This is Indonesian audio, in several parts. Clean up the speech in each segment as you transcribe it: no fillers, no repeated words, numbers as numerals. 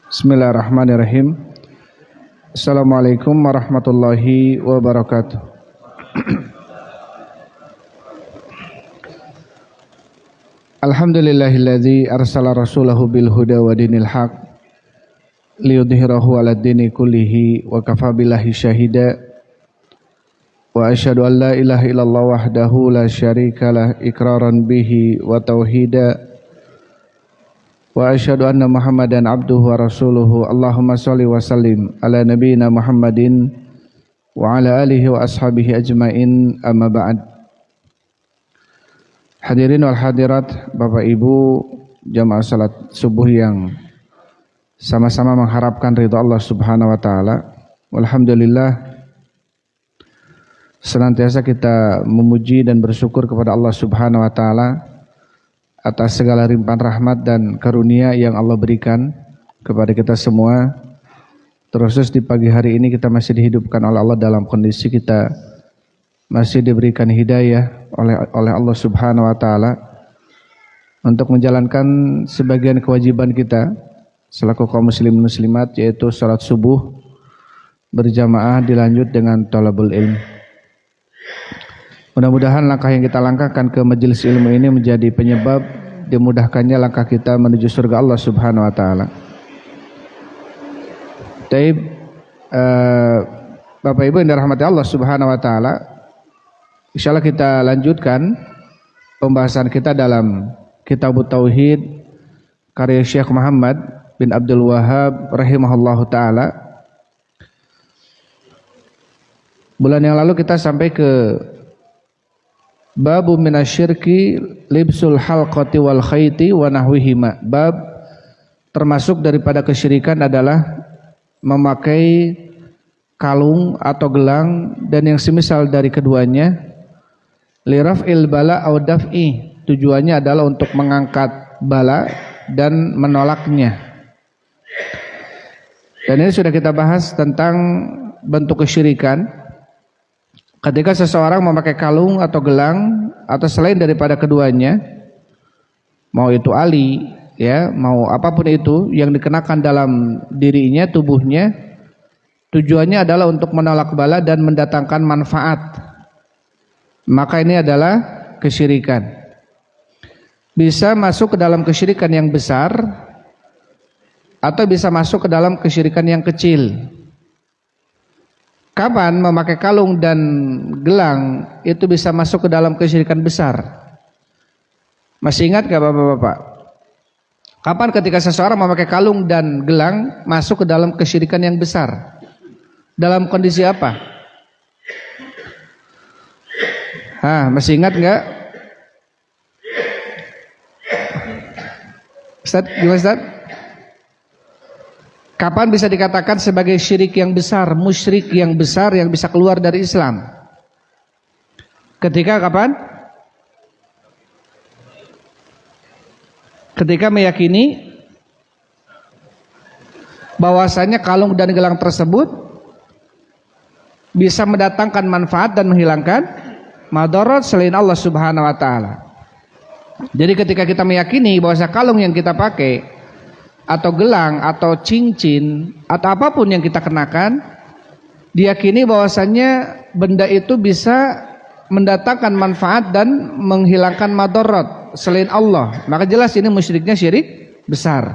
Bismillahirrahmanirrahim. Assalamualaikum warahmatullahi wabarakatuh. Alhamdulillahilladzi arsala rasulahu bil huda wa dinil haq liyudhhirahu 'alad dini kullihi wa kafa billahi syahida wa asyhadu an la ilaha illallah wahdahu la syarikalah iqraran bihi wa tauhida wa asyhadu anna Muhammadan abduhu wa rasuluhu. Allahumma shalli wa sallim ala nabiyyina Muhammadin wa ala alihi wa ashabihi ajmain, amma ba'd. Hadirin wal hadirat, Bapak Ibu jamaah salat subuh yang sama-sama mengharapkan ridha Allah Subhanahu wa taala. Alhamdulillah, senantiasa kita memuji dan bersyukur kepada Allah Subhanahu wa taala atas segala limpahan rahmat dan karunia yang Allah berikan kepada kita semua. Terus di pagi hari ini kita masih dihidupkan oleh Allah dalam kondisi kita masih diberikan hidayah oleh Allah Subhanahu wa taala untuk menjalankan sebagian kewajiban kita selaku kaum muslimin muslimat, yaitu salat subuh berjamaah dilanjut dengan thalabul ilm. Mudah-mudahan langkah yang kita langkahkan ke majelis ilmu ini menjadi penyebab dimudahkannya langkah kita menuju surga Allah Subhanahu wa taala. Taib, Bapak Ibu yang dirahmati Allah Subhanahu wa taala, insyaallah kita lanjutkan pembahasan kita dalam Kitabut Tauhid karya Syekh Muhammad bin Abdul Wahhab rahimahullahu taala. Bulan yang lalu kita sampai ke Babu minasyirki libsul halqati wal khayti wa nahwihima. Bab termasuk daripada kesyirikan adalah memakai kalung atau gelang dan yang semisal dari keduanya. Liraf'il bala au daf'i, tujuannya adalah untuk mengangkat bala dan menolaknya. Dan ini sudah kita bahas tentang bentuk kesyirikan. Ketika seseorang memakai kalung atau gelang atau selain daripada keduanya, mau itu ali, ya, mau apapun itu yang dikenakan dalam dirinya, tubuhnya, tujuannya adalah untuk menolak bala dan mendatangkan manfaat, maka ini adalah kesyirikan. Bisa masuk ke dalam kesyirikan yang besar atau bisa masuk ke dalam kesyirikan yang kecil. Kapan memakai kalung dan gelang itu bisa masuk ke dalam kesyirikan besar? Masih ingat gak Bapak-Bapak? Kapan ketika seseorang memakai kalung dan gelang masuk ke dalam kesyirikan yang besar? Dalam kondisi apa? Masih ingat gak? Ustaz, gimana Ustaz? Kapan bisa dikatakan sebagai syirik yang besar, musyrik yang besar yang bisa keluar dari Islam? Ketika kapan? Ketika meyakini bahwasanya kalung dan gelang tersebut bisa mendatangkan manfaat dan menghilangkan madarat selain Allah Subhanahu wa taala. Jadi ketika kita meyakini bahwa kalung yang kita pakai atau gelang atau cincin atau apapun yang kita kenakan, diyakini bahwasannya benda itu bisa mendatangkan manfaat dan menghilangkan madarat selain Allah, maka jelas ini musyriknya syirik besar.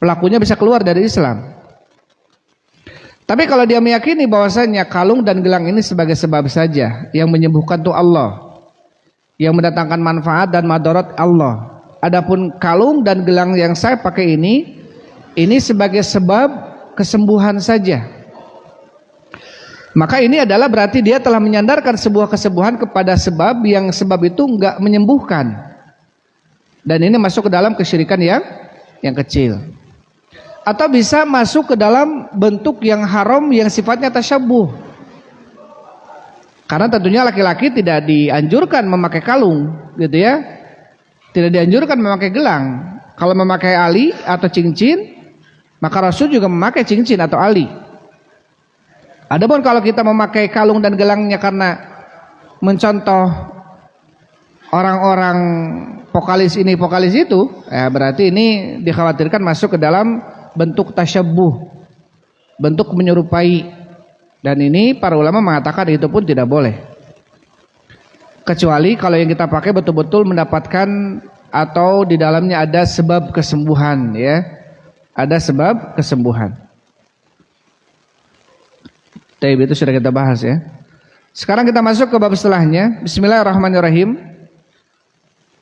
Pelakunya bisa keluar dari Islam. Tapi kalau dia meyakini bahwasannya kalung dan gelang ini sebagai sebab saja, yang menyembuhkan itu Allah, yang mendatangkan manfaat dan madarat Allah. Adapun kalung dan gelang yang saya pakai ini sebagai sebab kesembuhan saja, maka ini adalah berarti dia telah menyandarkan sebuah kesembuhan kepada sebab yang sebab itu enggak menyembuhkan. Dan ini masuk ke dalam kesyirikan yang kecil. Atau bisa masuk ke dalam bentuk yang haram yang sifatnya tasyabbuh. Karena tentunya laki-laki tidak dianjurkan memakai kalung, gitu ya. Tidak dianjurkan memakai gelang. Kalau memakai ali atau cincin, maka Rasul juga memakai cincin atau ali. Adapun kalau kita memakai kalung dan gelangnya karena mencontoh orang-orang vokalis ini vokalis itu, berarti ini dikhawatirkan masuk ke dalam bentuk tasyabbuh, bentuk menyerupai. Dan ini para ulama mengatakan itu pun tidak boleh. Kecuali kalau yang kita pakai betul-betul mendapatkan atau di dalamnya ada sebab kesembuhan, ya. Ada sebab kesembuhan. Taib itu sudah kita bahas, ya. Sekarang kita masuk ke bab setelahnya. Bismillahirrahmanirrahim.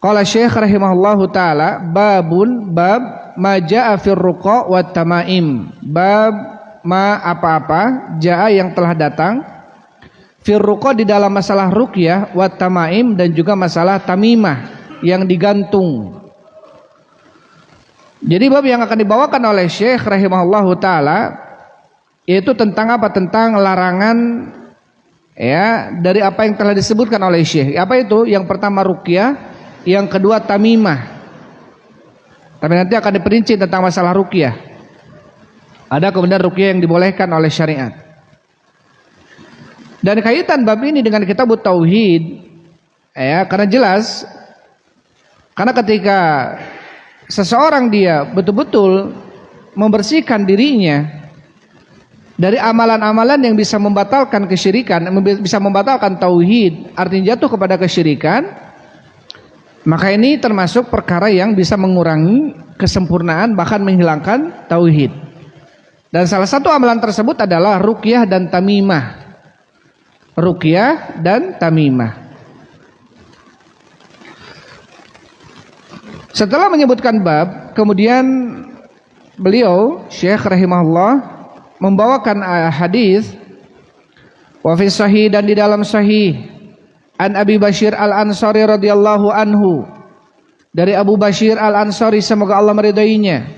Qala Syekh rahimahullahu taala, babun bab ma jaa fir ruqa wat tamaim. Bab ma apa-apa jaa yang telah datang fir ruqa di dalam masalah ruqyah wat tamaim dan juga masalah tamimah yang digantung. Jadi bab yang akan dibawakan oleh Syekh rahimahullahu taala yaitu tentang apa? Tentang larangan, ya, dari apa yang telah disebutkan oleh Syekh. Apa itu? Yang pertama ruqyah, yang kedua tamimah. Tapi nanti akan diperinci tentang masalah ruqyah. Ada kemudian ruqyah yang dibolehkan oleh syariat. Dan kaitan bab ini dengan kitab tauhid, ya, karena jelas, karena ketika seseorang dia betul-betul membersihkan dirinya dari amalan-amalan yang bisa membatalkan kesyirikan, bisa membatalkan tauhid, artinya jatuh kepada kesyirikan, maka ini termasuk perkara yang bisa mengurangi kesempurnaan, bahkan menghilangkan tauhid. Dan salah satu amalan tersebut adalah ruqyah dan tamimah. Ruqyah dan tamimah. Setelah menyebutkan bab, kemudian beliau Syekh rahimahullah membawakan hadis wa fi sahih, dan di dalam sahih, an Abi Bashir Al-Ansari radhiyallahu anhu, dari Abu Bashir Al-Ansari semoga Allah meridainya,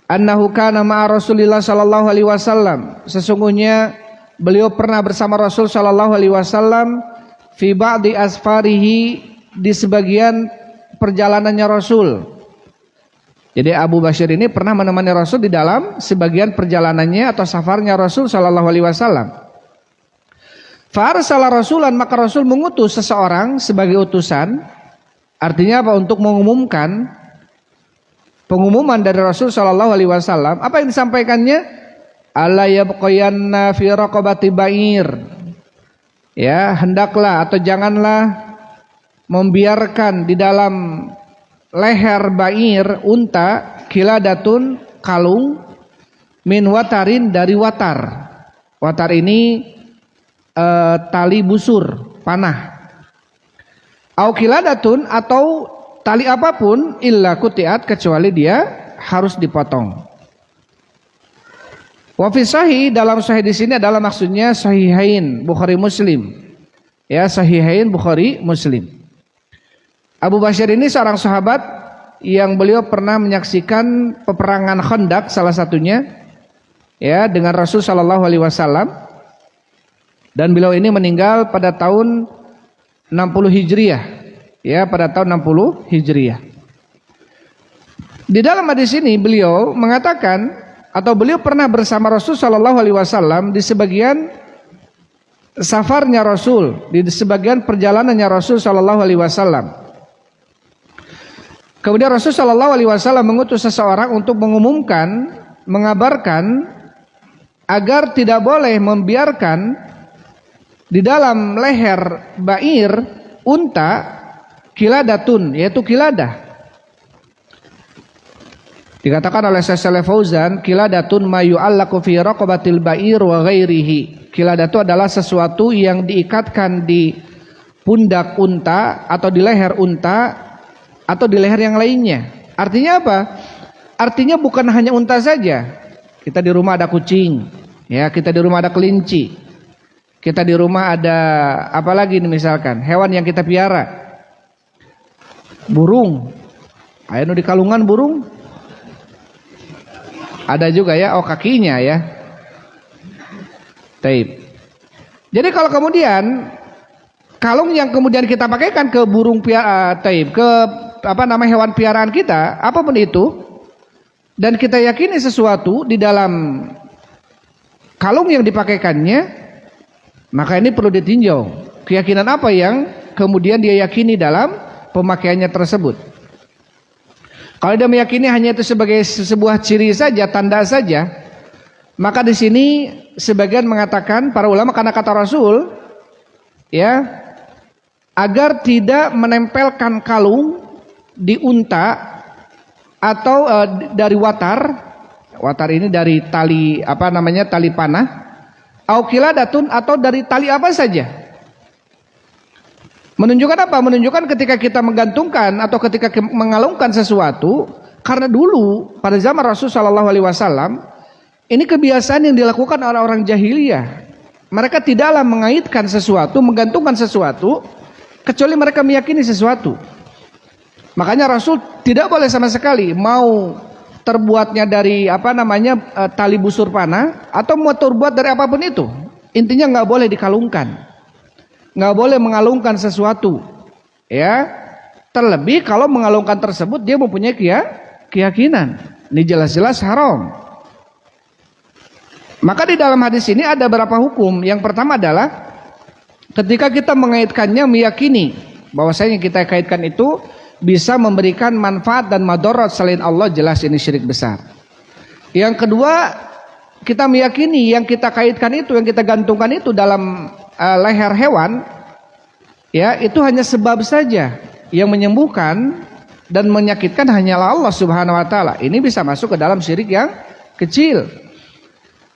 annahu kana ma'a Rasulillah sallallahu alaihi wasallam, sesungguhnya beliau pernah bersama Rasul sallallahu alaihi wasallam fi ba'di asfarihi, di sebagian perjalanannya Rasul. Jadi Abu Bashir ini pernah menemani Rasul di dalam sebagian perjalanannya atau safarnya Rasul sallallahu alaihi wasallam. Fa arsala rasulan, maka Rasul mengutus seseorang sebagai utusan. Artinya apa? Untuk mengumumkan pengumuman dari Rasul sallallahu alaihi wasallam. Apa yang disampaikannya? Alla yabqayanna fi raqabati ba'ir. Ya, hendaklah atau janganlah membiarkan di dalam leher ba'ir, unta, kiladatun, kalung, min watarin, dari watar. Watar ini tali busur, panah. Au kiladatun, atau tali apapun, illa kutiat, kecuali dia harus dipotong. Wa fi sahih, dalam sahih di sini adalah maksudnya sahihain Bukhari Muslim. Ya, sahihain Bukhari Muslim. Abu Bashir ini seorang sahabat yang beliau pernah menyaksikan peperangan Khandaq salah satunya, ya, dengan Rasul sallallahu alaihi wasallam, dan beliau ini meninggal pada tahun 60 Hijriah, ya, pada tahun 60 Hijriah. Di dalam hadis ini beliau mengatakan, atau beliau pernah bersama Rasul sallallahu alaihi wasallam di sebagian safarnya Rasul, di sebagian perjalanannya Rasul sallallahu alaihi wasallam. Kemudian Rasul sallallahu alaihi wasallam mengutus seseorang untuk mengumumkan, mengabarkan agar tidak boleh membiarkan di dalam leher ba'ir, unta, kiladatun, yaitu kiladah. Dikatakan oleh Syekh Shalih Fauzan, kiladatun ma yu'allaqu fi raqabatil ba'ir wa ghairihi. Kiladah itu adalah sesuatu yang diikatkan di pundak unta atau di leher unta atau di leher yang lainnya. Artinya apa? Artinya bukan hanya unta saja. Kita di rumah ada kucing, ya, kita di rumah ada kelinci, kita di rumah ada apa lagi nih, misalkan hewan yang kita piara, burung. Ayo di kalungan burung. Ada juga, ya, oh kakinya, ya. Taib. Jadi kalau kemudian kalung yang kemudian kita pakaikan ke burung piara, taib, ke hewan piaraan kita, apapun itu, dan kita yakini sesuatu di dalam kalung yang dipakaikannya, maka ini perlu ditinjau keyakinan apa yang kemudian dia yakini dalam pemakaiannya tersebut. Kalau dia meyakini hanya itu sebagai sebuah ciri saja, tanda saja, maka di sini sebagian mengatakan para ulama karena kata Rasul, ya, agar tidak menempelkan kalung di unta atau dari watar. Watar ini dari tali tali panah, au kiladatun, atau dari tali apa saja. Menunjukkan apa? Menunjukkan ketika kita menggantungkan atau ketika mengalungkan sesuatu, karena dulu pada zaman Rasul Shallallahu Alaihi Wasallam ini kebiasaan yang dilakukan oleh orang jahiliyah. Mereka tidaklah mengaitkan sesuatu, menggantungkan sesuatu, kecuali mereka meyakini sesuatu. Makanya Rasul tidak boleh sama sekali mau terbuatnya dari tali busur panah atau mau terbuat dari apapun itu. Intinya nggak boleh dikalungkan. Nggak boleh mengalungkan sesuatu, ya. Terlebih kalau mengalungkan tersebut dia mempunyai keyakinan, ini jelas-jelas haram. Maka di dalam hadis ini ada beberapa hukum. Yang pertama adalah ketika kita mengaitkannya, meyakini bahwasanya kita kaitkan itu bisa memberikan manfaat dan madarat selain Allah, jelas ini syirik besar. Yang kedua, kita meyakini yang kita kaitkan itu, yang kita gantungkan itu dalam leher hewan, ya, itu hanya sebab saja. Yang menyembuhkan dan menyakitkan hanyalah Allah Subhanahu wa taala. Ini bisa masuk ke dalam syirik yang kecil.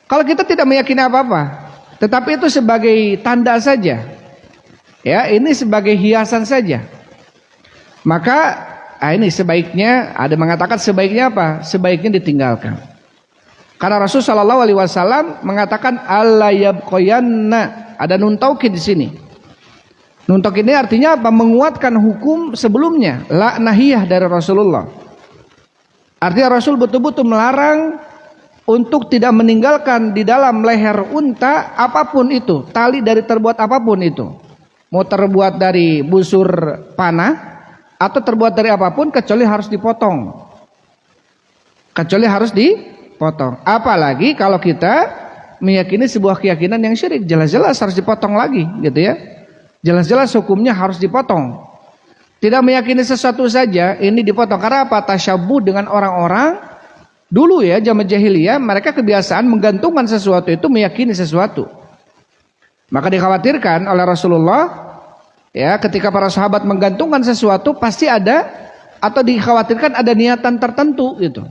Kalau kita tidak meyakini apa-apa, tetapi itu sebagai tanda saja, ya, ini sebagai hiasan saja, maka ini sebaiknya, ada mengatakan sebaiknya apa? Sebaiknya ditinggalkan. Karena Rasul Shallallahu Alaihi Wasallam mengatakan alla yabqayanna. Ada nun taukid di sini. Nun taukid ini artinya apa? Menguatkan hukum sebelumnya, la nahiyah dari Rasulullah. Artinya Rasul betul-betul melarang untuk tidak meninggalkan di dalam leher unta apapun itu, tali dari terbuat apapun itu. Mau terbuat dari busur panah atau terbuat dari apapun, kecuali harus dipotong. Kecuali harus dipotong. Apalagi kalau kita meyakini sebuah keyakinan yang syirik, jelas-jelas harus dipotong lagi, gitu ya. Jelas-jelas hukumnya harus dipotong. Tidak meyakini sesuatu saja ini dipotong. Karena apa? Tasyabuh dengan orang-orang dulu, ya, zaman jahiliyah, mereka kebiasaan menggantungkan sesuatu itu, meyakini sesuatu. Maka dikhawatirkan oleh Rasulullah, ya, ketika para sahabat menggantungkan sesuatu pasti ada, atau dikhawatirkan ada niatan tertentu gitu.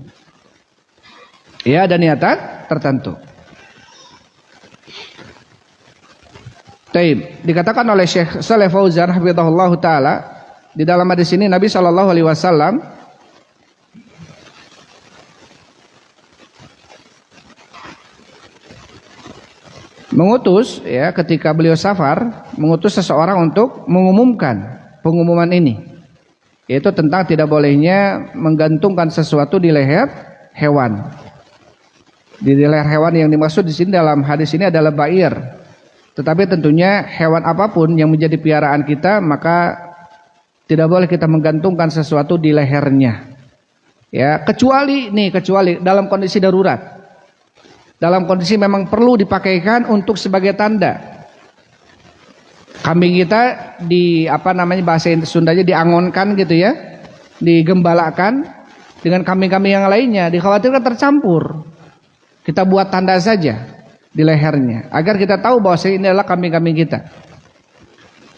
Ya, ada niatan tertentu. Taib. Dikatakan oleh Syekh Shalih Fauzan hafizahullah taala di dalam hadis ini, Nabi Shallallahu Alaihi Wasallam mengutus, ya, ketika beliau safar, mengutus seseorang untuk mengumumkan pengumuman ini, yaitu tentang tidak bolehnya menggantungkan sesuatu di leher hewan. Di leher hewan yang dimaksud di sini dalam hadis ini adalah ba'ir. Tetapi tentunya hewan apapun yang menjadi piaraan kita, maka tidak boleh kita menggantungkan sesuatu di lehernya. Ya, kecuali dalam kondisi darurat. Dalam kondisi memang perlu dipakaikan untuk sebagai tanda. Kambing kita bahasa Sundanya diangonkan gitu ya, digembalakan dengan kambing-kambing yang lainnya, dikhawatirkan tercampur. Kita buat tanda saja di lehernya, agar kita tahu bahwa ini adalah kambing-kambing kita,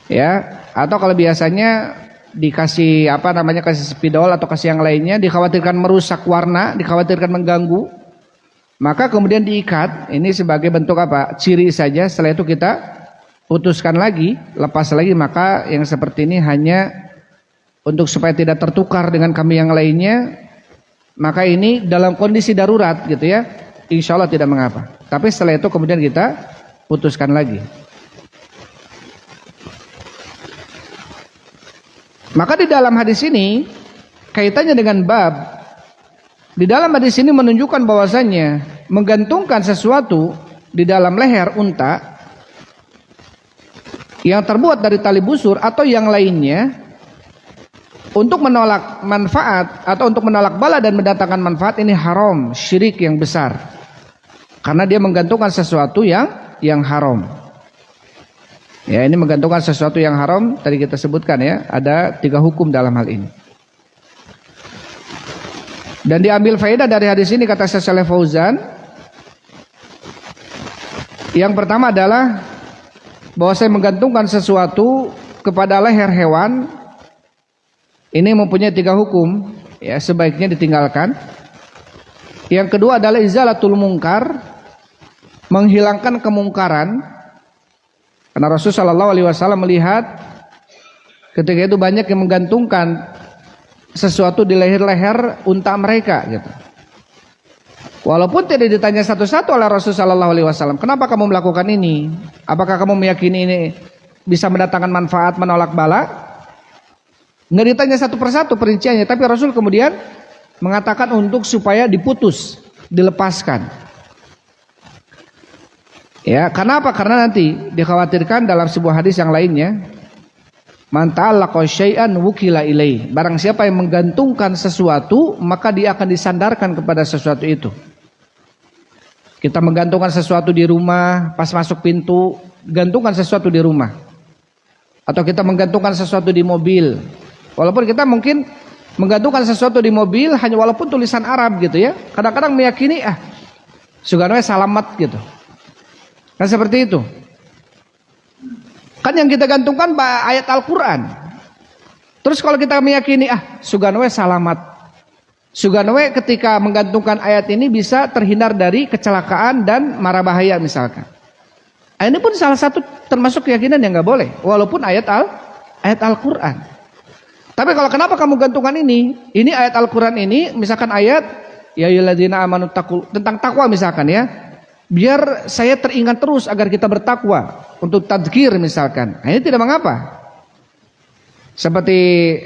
ya. Atau kalau biasanya dikasih kasih spidol atau kasih yang lainnya, dikhawatirkan merusak warna, dikhawatirkan mengganggu, maka kemudian diikat. Ini sebagai bentuk ciri saja. Setelah itu kita putuskan lagi, lepas lagi. Maka yang seperti ini hanya untuk supaya tidak tertukar dengan kambing yang lainnya, maka ini dalam kondisi darurat gitu ya, insya Allah tidak mengapa. Tapi setelah itu kemudian kita putuskan lagi. Maka di dalam hadis ini kaitannya dengan bab, di dalam hadis ini menunjukkan bahwasannya menggantungkan sesuatu di dalam leher unta yang terbuat dari tali busur atau yang lainnya untuk menolak manfaat atau untuk menolak bala dan mendatangkan manfaat, ini haram, syirik yang besar. Karena dia menggantungkan sesuatu yang haram. Ya, ini menggantungkan sesuatu yang haram, tadi kita sebutkan ya, ada 3 hukum dalam hal ini. Dan diambil faedah dari hadis ini, kata Syekh Shalih Fauzan, yang pertama adalah bahwa saya menggantungkan sesuatu kepada leher hewan ini mempunyai 3 hukum, ya, sebaiknya ditinggalkan. Yang kedua adalah izalatul mungkar, menghilangkan kemungkaran. Karena Rasulullah SAW melihat ketika itu banyak yang menggantungkan sesuatu di leher-leher unta mereka, gitu. Walaupun tidak ditanya satu-satu oleh Rasulullah SAW, kenapa kamu melakukan ini? Apakah kamu meyakini ini bisa mendatangkan manfaat, menolak bala? Nggak ditanya satu persatu perinciannya, tapi Rasul kemudian mengatakan untuk supaya diputus, dilepaskan. Ya, kenapa? Karena nanti dikhawatirkan dalam sebuah hadis yang lainnya, man ta'allaqa syai'an wukila ilaih. Barang siapa yang menggantungkan sesuatu, maka dia akan disandarkan kepada sesuatu itu. Kita menggantungkan sesuatu di rumah, pas masuk pintu, gantungkan sesuatu di rumah. Atau kita menggantungkan sesuatu di mobil. Walaupun kita mungkin menggantungkan sesuatu di mobil hanya walaupun tulisan Arab gitu ya. Kadang-kadang meyakini suganoe salamat gitu. Kan seperti itu. Kan yang kita gantungkan ayat Al-Quran. Terus kalau kita meyakini suganoe salamat. Suganoe ketika menggantungkan ayat ini bisa terhindar dari kecelakaan dan mara bahaya misalkan. Ini pun salah satu termasuk keyakinan yang nggak boleh, walaupun ayat Al-Quran. Tapi kalau kenapa kamu gantungkan ini? Ini ayat Al-Quran ini, misalkan ayat ya ayyuhalladzina amanu taqul, tentang takwa misalkan ya. Biar saya teringat terus agar kita bertakwa, untuk tadzkir misalkan. Ini tidak mengapa. Seperti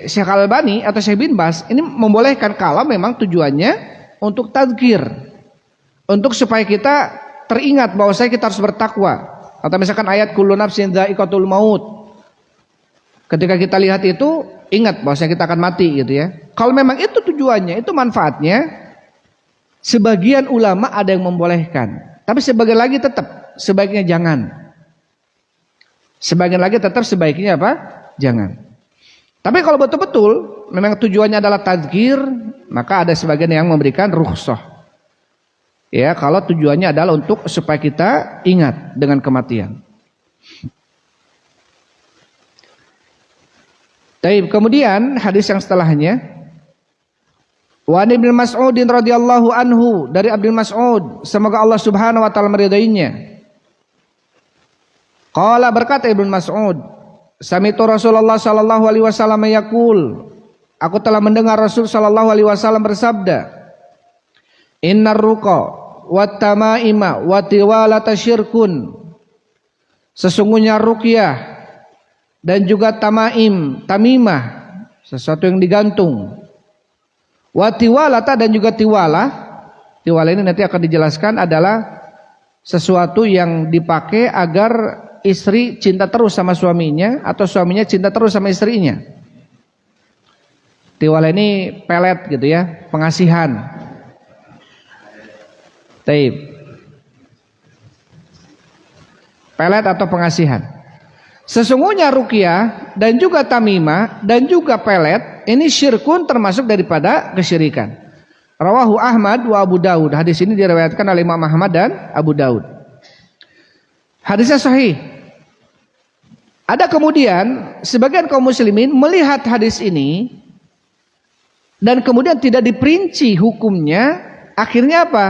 Syekh Al-Albani atau Syekh bin Bas ini membolehkan kalau memang tujuannya untuk tadzkir, untuk supaya kita teringat bahwa kita harus bertakwa. Atau misalkan ayat kullu nafsin dha'iqatul maut. Ketika kita lihat itu, ingat bahwa kita akan mati gitu ya. Kalau memang itu tujuannya, itu manfaatnya, sebagian ulama ada yang membolehkan. Tapi sebagian lagi tetap sebaiknya jangan. Sebagian lagi tetap sebaiknya jangan. Tapi kalau betul-betul memang tujuannya adalah tadzkir, maka ada sebagian yang memberikan rukhsah. Ya, kalau tujuannya adalah untuk supaya kita ingat dengan kematian. Taib, kemudian hadis yang setelahnya, wa Ibnu Mas'udin radhiyallahu anhu, dari Ibnu Mas'ud, semoga Allah Subhanahu wa taala meridainya. Qala, berkata Ibnu Mas'ud, sami'tu Rasulullah sallallahu alaihi wasallam yaqul, aku telah mendengar Rasul sallallahu alaihi wasallam bersabda, innar ruqa wat tamaima wa tiwalata syirkun, sesungguhnya ruqyah dan juga tamimah, sesuatu yang digantung, wa tiwalata, dan juga tiwala ini nanti akan dijelaskan adalah sesuatu yang dipakai agar istri cinta terus sama suaminya atau suaminya cinta terus sama istrinya. Tiwala ini pelet gitu ya, pengasihan. Taib. Pelet atau pengasihan. Sesungguhnya ruqyah dan juga tamimah dan juga pelet ini syirkun, termasuk daripada kesyirikan. Rawahu Ahmad wa Abu Daud. Hadis ini diriwayatkan oleh Imam Ahmad dan Abu Daud. Hadisnya sahih. Ada kemudian sebagian kaum muslimin melihat hadis ini dan kemudian tidak diperinci hukumnya, akhirnya apa?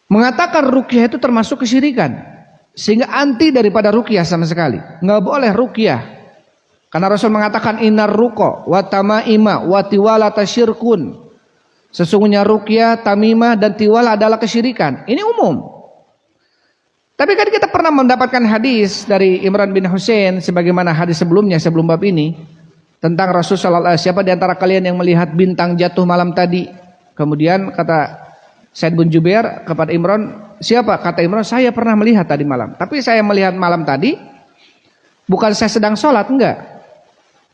Mengatakan ruqyah itu termasuk kesyirikan, sehingga anti daripada ruqyah sama sekali. Nggak boleh ruqyah, karena Rasul mengatakan innar ruqa wa tamaima wa tiwalata syirkun. Sesungguhnya ruqyah, tamimah dan tiwala adalah kesyirikan. Ini umum. Tapi kan kita pernah mendapatkan hadis dari Imran bin Husain sebagaimana hadis sebelumnya, sebelum bab ini, tentang Rasul sallallahu alaihi wasallam, siapa di antara kalian yang melihat bintang jatuh malam tadi? Kemudian kata Said bin Jubair kepada Imran, siapa? Kata Imran, saya pernah melihat tadi malam. Tapi saya melihat malam tadi bukan saya sedang sholat, enggak.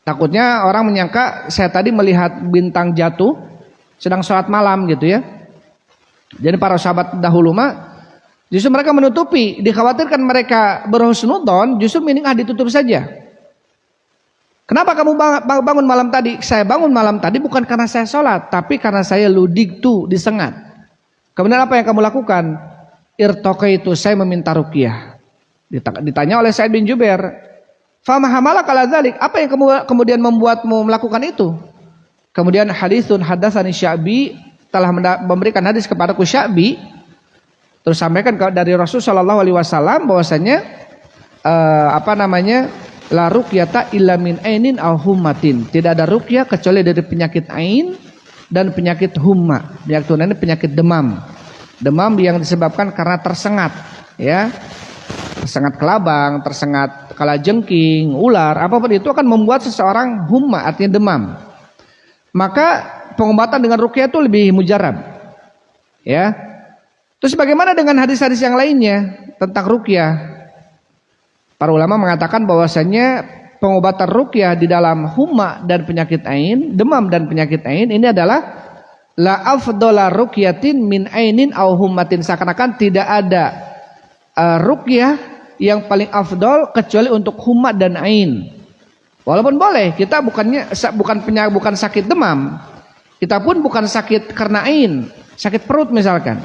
Takutnya orang menyangka saya tadi melihat bintang jatuh sedang sholat malam gitu ya. Jadi para sahabat dahulu mah justru mereka menutupi, dikhawatirkan mereka berhusnudzon, justru mending ditutup saja. Kenapa kamu bangun malam tadi? Saya bangun malam tadi bukan karena saya sholat, tapi karena saya ludigtu, disengat. Kemudian apa yang kamu lakukan? Irtaqaitu, saya meminta ruqyah. Ditanya oleh Sa'id bin Jubair, fama hamalaka ala dzalik? Apa yang kemudian membuatmu melakukan itu? Kemudian haditsun hadatsani Sya'bi, telah memberikan hadis kepadaku Sya'bi, terus sampaikan dari Rasul sallallahu alaihi wasallam bahwasanya la ruqyata illa min ainin aw hummatin. Tidak ada ruqyah kecuali dari penyakit ain dan penyakit humma. Penyakit ini penyakit demam. Demam yang disebabkan karena tersengat, ya. Tersengat kelabang, tersengat kalajengking, ular, apapun itu akan membuat seseorang humma, artinya demam. Maka pengobatan dengan ruqyah itu lebih mujarab. Ya. Terus bagaimana dengan hadis-hadis yang lainnya tentang ruqyah? Para ulama mengatakan bahwasanya pengobatan ruqyah di dalam humma dan penyakit ain, demam dan penyakit ain ini adalah la afdhala ruqyatin min ainin aw hummatin, seakan-akan tidak ada ruqyah yang paling afdol kecuali untuk humma dan ain. Walaupun boleh, kita bukan sakit demam, kita pun bukan sakit karena ain, sakit perut misalkan.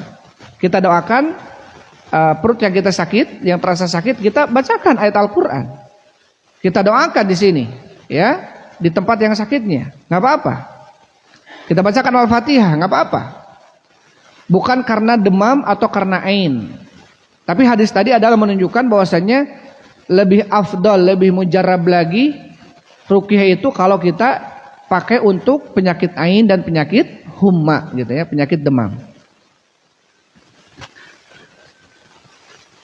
Kita doakan perut yang kita sakit, yang terasa sakit, kita bacakan ayat Al-Quran. Kita doakan di sini, ya, di tempat yang sakitnya, nggak apa-apa. Kita bacakan Al-Fatihah, nggak apa-apa. Bukan karena demam atau karena ain. Tapi hadis tadi adalah menunjukkan bahwasanya lebih afdal, lebih mujarab lagi ruqyah itu kalau kita pakai untuk penyakit ain dan penyakit humma, gitu ya, penyakit demam.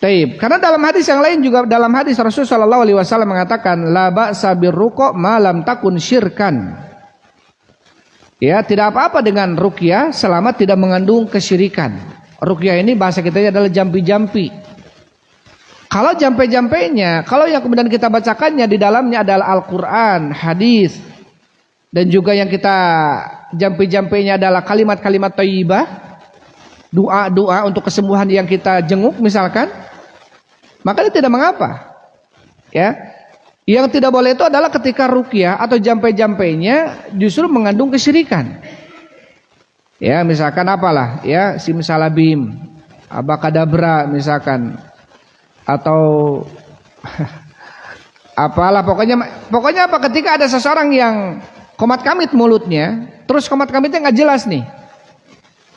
Taib. Karena dalam hadis yang lain juga, dalam hadis Rasulullah sallallahu alaihi wasallam mengatakan la ba'sa birruqa ma lam takun syirkan. Ya, tidak apa-apa dengan ruqyah selama tidak mengandung kesyirikan. Ruqyah ini bahasa kita adalah jampi-jampi. Kalau jampe-jampenya, kalau yang kemudian kita bacakannya di dalamnya adalah Al-Qur'an, hadis, dan juga yang kita jampi-jampenya adalah kalimat-kalimat thayyibah, doa-doa untuk kesembuhan yang kita jenguk misalkan, maka ini tidak mengapa. Ya. Yang tidak boleh itu adalah ketika ruqyah atau jampe-jampenya justru mengandung kesyirikan. Ya, misalkan apalah, ya, simsalabim, abakadabra misalkan, atau apalah, pokoknya apa, ketika ada seseorang yang komat kamit mulutnya, terus komat kamitnya nggak jelas nih.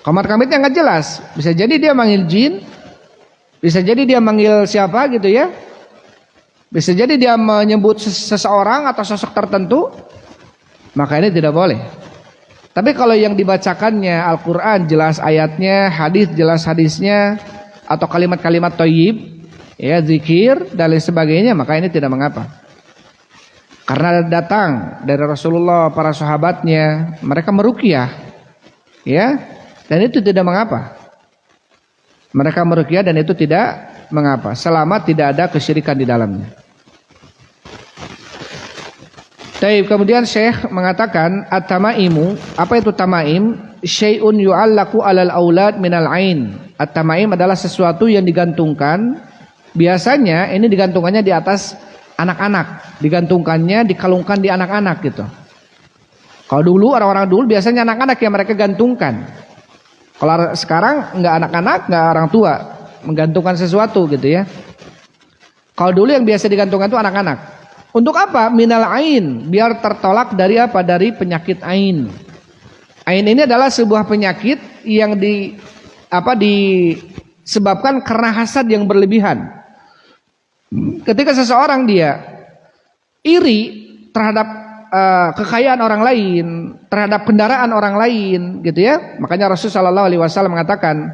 Komat kamitnya nggak jelas, bisa jadi dia manggil jin, bisa jadi dia manggil siapa gitu ya, bisa jadi dia menyebut seseorang atau sosok tertentu, maka ini tidak boleh. Tapi kalau yang dibacakannya Al-Quran jelas ayatnya, hadis jelas hadisnya, atau kalimat-kalimat thayyib, ya, zikir dan lain sebagainya, maka ini tidak mengapa. Karena datang dari Rasulullah, para sahabatnya, mereka meruqyah, ya. Dan itu tidak mengapa. Mereka meruqyah dan itu tidak mengapa, selama tidak ada kesyirikan di dalamnya. Taib. Kemudian Syekh mengatakan at-tamaimu, apa itu tamaim? Syai'un yu'allaku 'alal aulad minal ain. At-tamaim adalah sesuatu yang digantungkan. Biasanya ini digantungannya di atas anak-anak, digantungkannya, dikalungkan di anak-anak gitu. Kalau dulu, orang-orang dulu biasanya anak-anak yang mereka gantungkan. Kalau sekarang nggak anak-anak, nggak orang tua menggantungkan sesuatu gitu ya. Kalau dulu yang biasa digantungkan itu anak-anak. Untuk apa? Minal ain, biar tertolak dari apa? Dari penyakit ain. Ain ini adalah sebuah penyakit yang disebabkan karena hasad yang berlebihan. Ketika seseorang dia iri terhadap kekayaan orang lain, terhadap kendaraan orang lain, gitu ya. Makanya Rasulullah sallallahu alaihi wasallam mengatakan,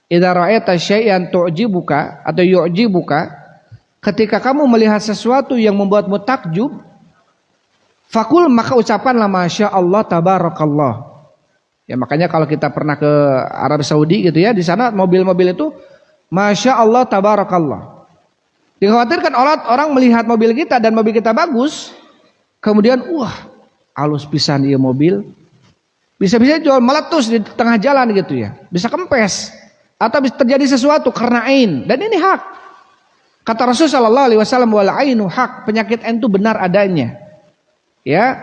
"Idza ra'aita syai'an tu'jibuka atau yu'jibuka," ketika kamu melihat sesuatu yang membuatmu takjub, fakul, maka ucapkanlah masya Allah tabarakallah. Ya, makanya kalau kita pernah ke Arab Saudi gitu ya, di sana mobil-mobil itu masya Allah tabarakallah. Dikhawatirkan orang melihat mobil kita dan mobil kita bagus, kemudian wah, halus pisan ieu mobil. Bisa-bisa jual meletus di tengah jalan gitu ya. Bisa kempes atau bisa terjadi sesuatu karena ain, dan ini hak. Kata Rasulullah sallallahu alaihi wasallam, wal ainu hak, penyakit ain itu benar adanya. Ya,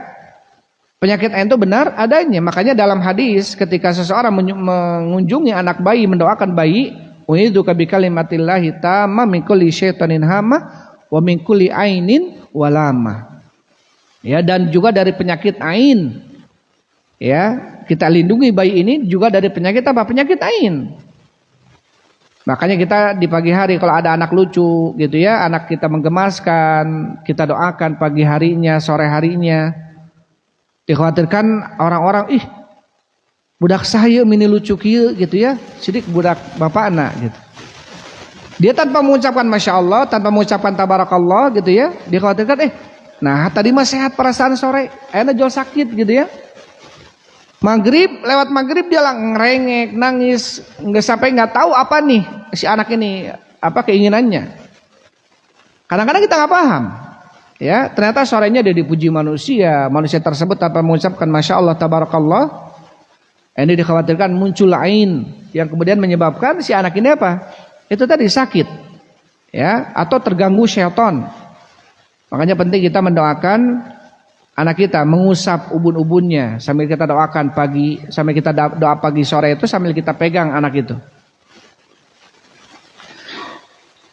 penyakit ain itu benar adanya. Makanya dalam hadis ketika seseorang mengunjungi anak bayi, mendoakan bayi, "U'idzuka bikalimatillahi tammah min kulli syaitanin hamah wa min kulli ainin walama." Ya, dan juga dari penyakit ain. Ya, kita lindungi bayi ini juga dari penyakit apa? Penyakit ain. Makanya kita di pagi hari kalau ada anak lucu gitu ya, anak kita menggemaskan, kita doakan pagi harinya, sore harinya. Dikhawatirkan orang-orang, ih budak saya mini lucu kieu gitu ya, sidik budak bapak anak gitu. Dia tanpa mengucapkan masya Allah, tanpa mengucapkan tabarakallah gitu ya, dikhawatirkan nah tadi mah sehat perasaan sore, ayeuna jual sakit gitu ya. Lewat maghrib dia lah ngerengek, nangis, nggak tahu apa nih si anak ini apa keinginannya. Kadang-kadang kita nggak paham, ya ternyata sorenya dia dipuji manusia tersebut tanpa mengucapkan masya Allah tabarakallah. Ini dikhawatirkan muncul ain yang kemudian menyebabkan si anak ini apa? Itu tadi sakit, ya atau terganggu syaitan. Makanya penting kita mendoakan anak kita, mengusap ubun-ubunnya sambil kita doakan pagi, sambil kita doa pagi sore itu sambil kita pegang anak itu.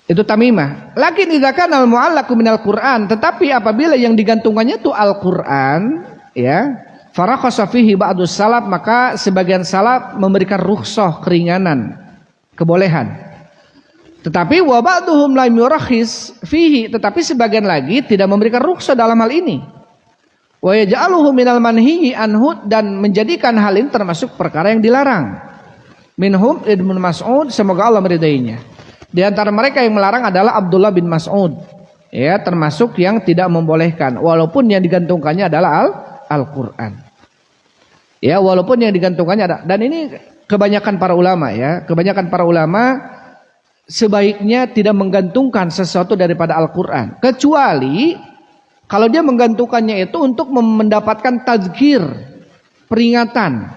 Itu tamimah. Lakin idza kana al-mu'allaqu minal Qur'an, tetapi apabila yang digantungkannya itu Al-Qur'an, ya, farakhasa fihi ba'dus salaf, maka sebagian salaf memberikan rukhsah, keringanan, kebolehan. Tetapi wa ba'duhum lam yurakhis fihi, tetapi sebagian lagi tidak memberikan rukhsah dalam hal ini. Wa yaj'aluhu minal manhiyi anhu, dan menjadikan hal ini termasuk perkara yang dilarang. Minhum Ibnu Mas'ud, semoga Allah meridainya. Di antara mereka yang melarang adalah Abdullah bin Mas'ud. Ya, termasuk yang tidak membolehkan walaupun yang digantungkannya adalah Al-Qur'an. Ya, walaupun yang digantungkannya ada, dan ini kebanyakan para ulama ya, kebanyakan para ulama sebaiknya tidak menggantungkan sesuatu daripada Al-Qur'an, kecuali kalau dia menggantungkannya itu untuk mendapatkan tazkir, peringatan.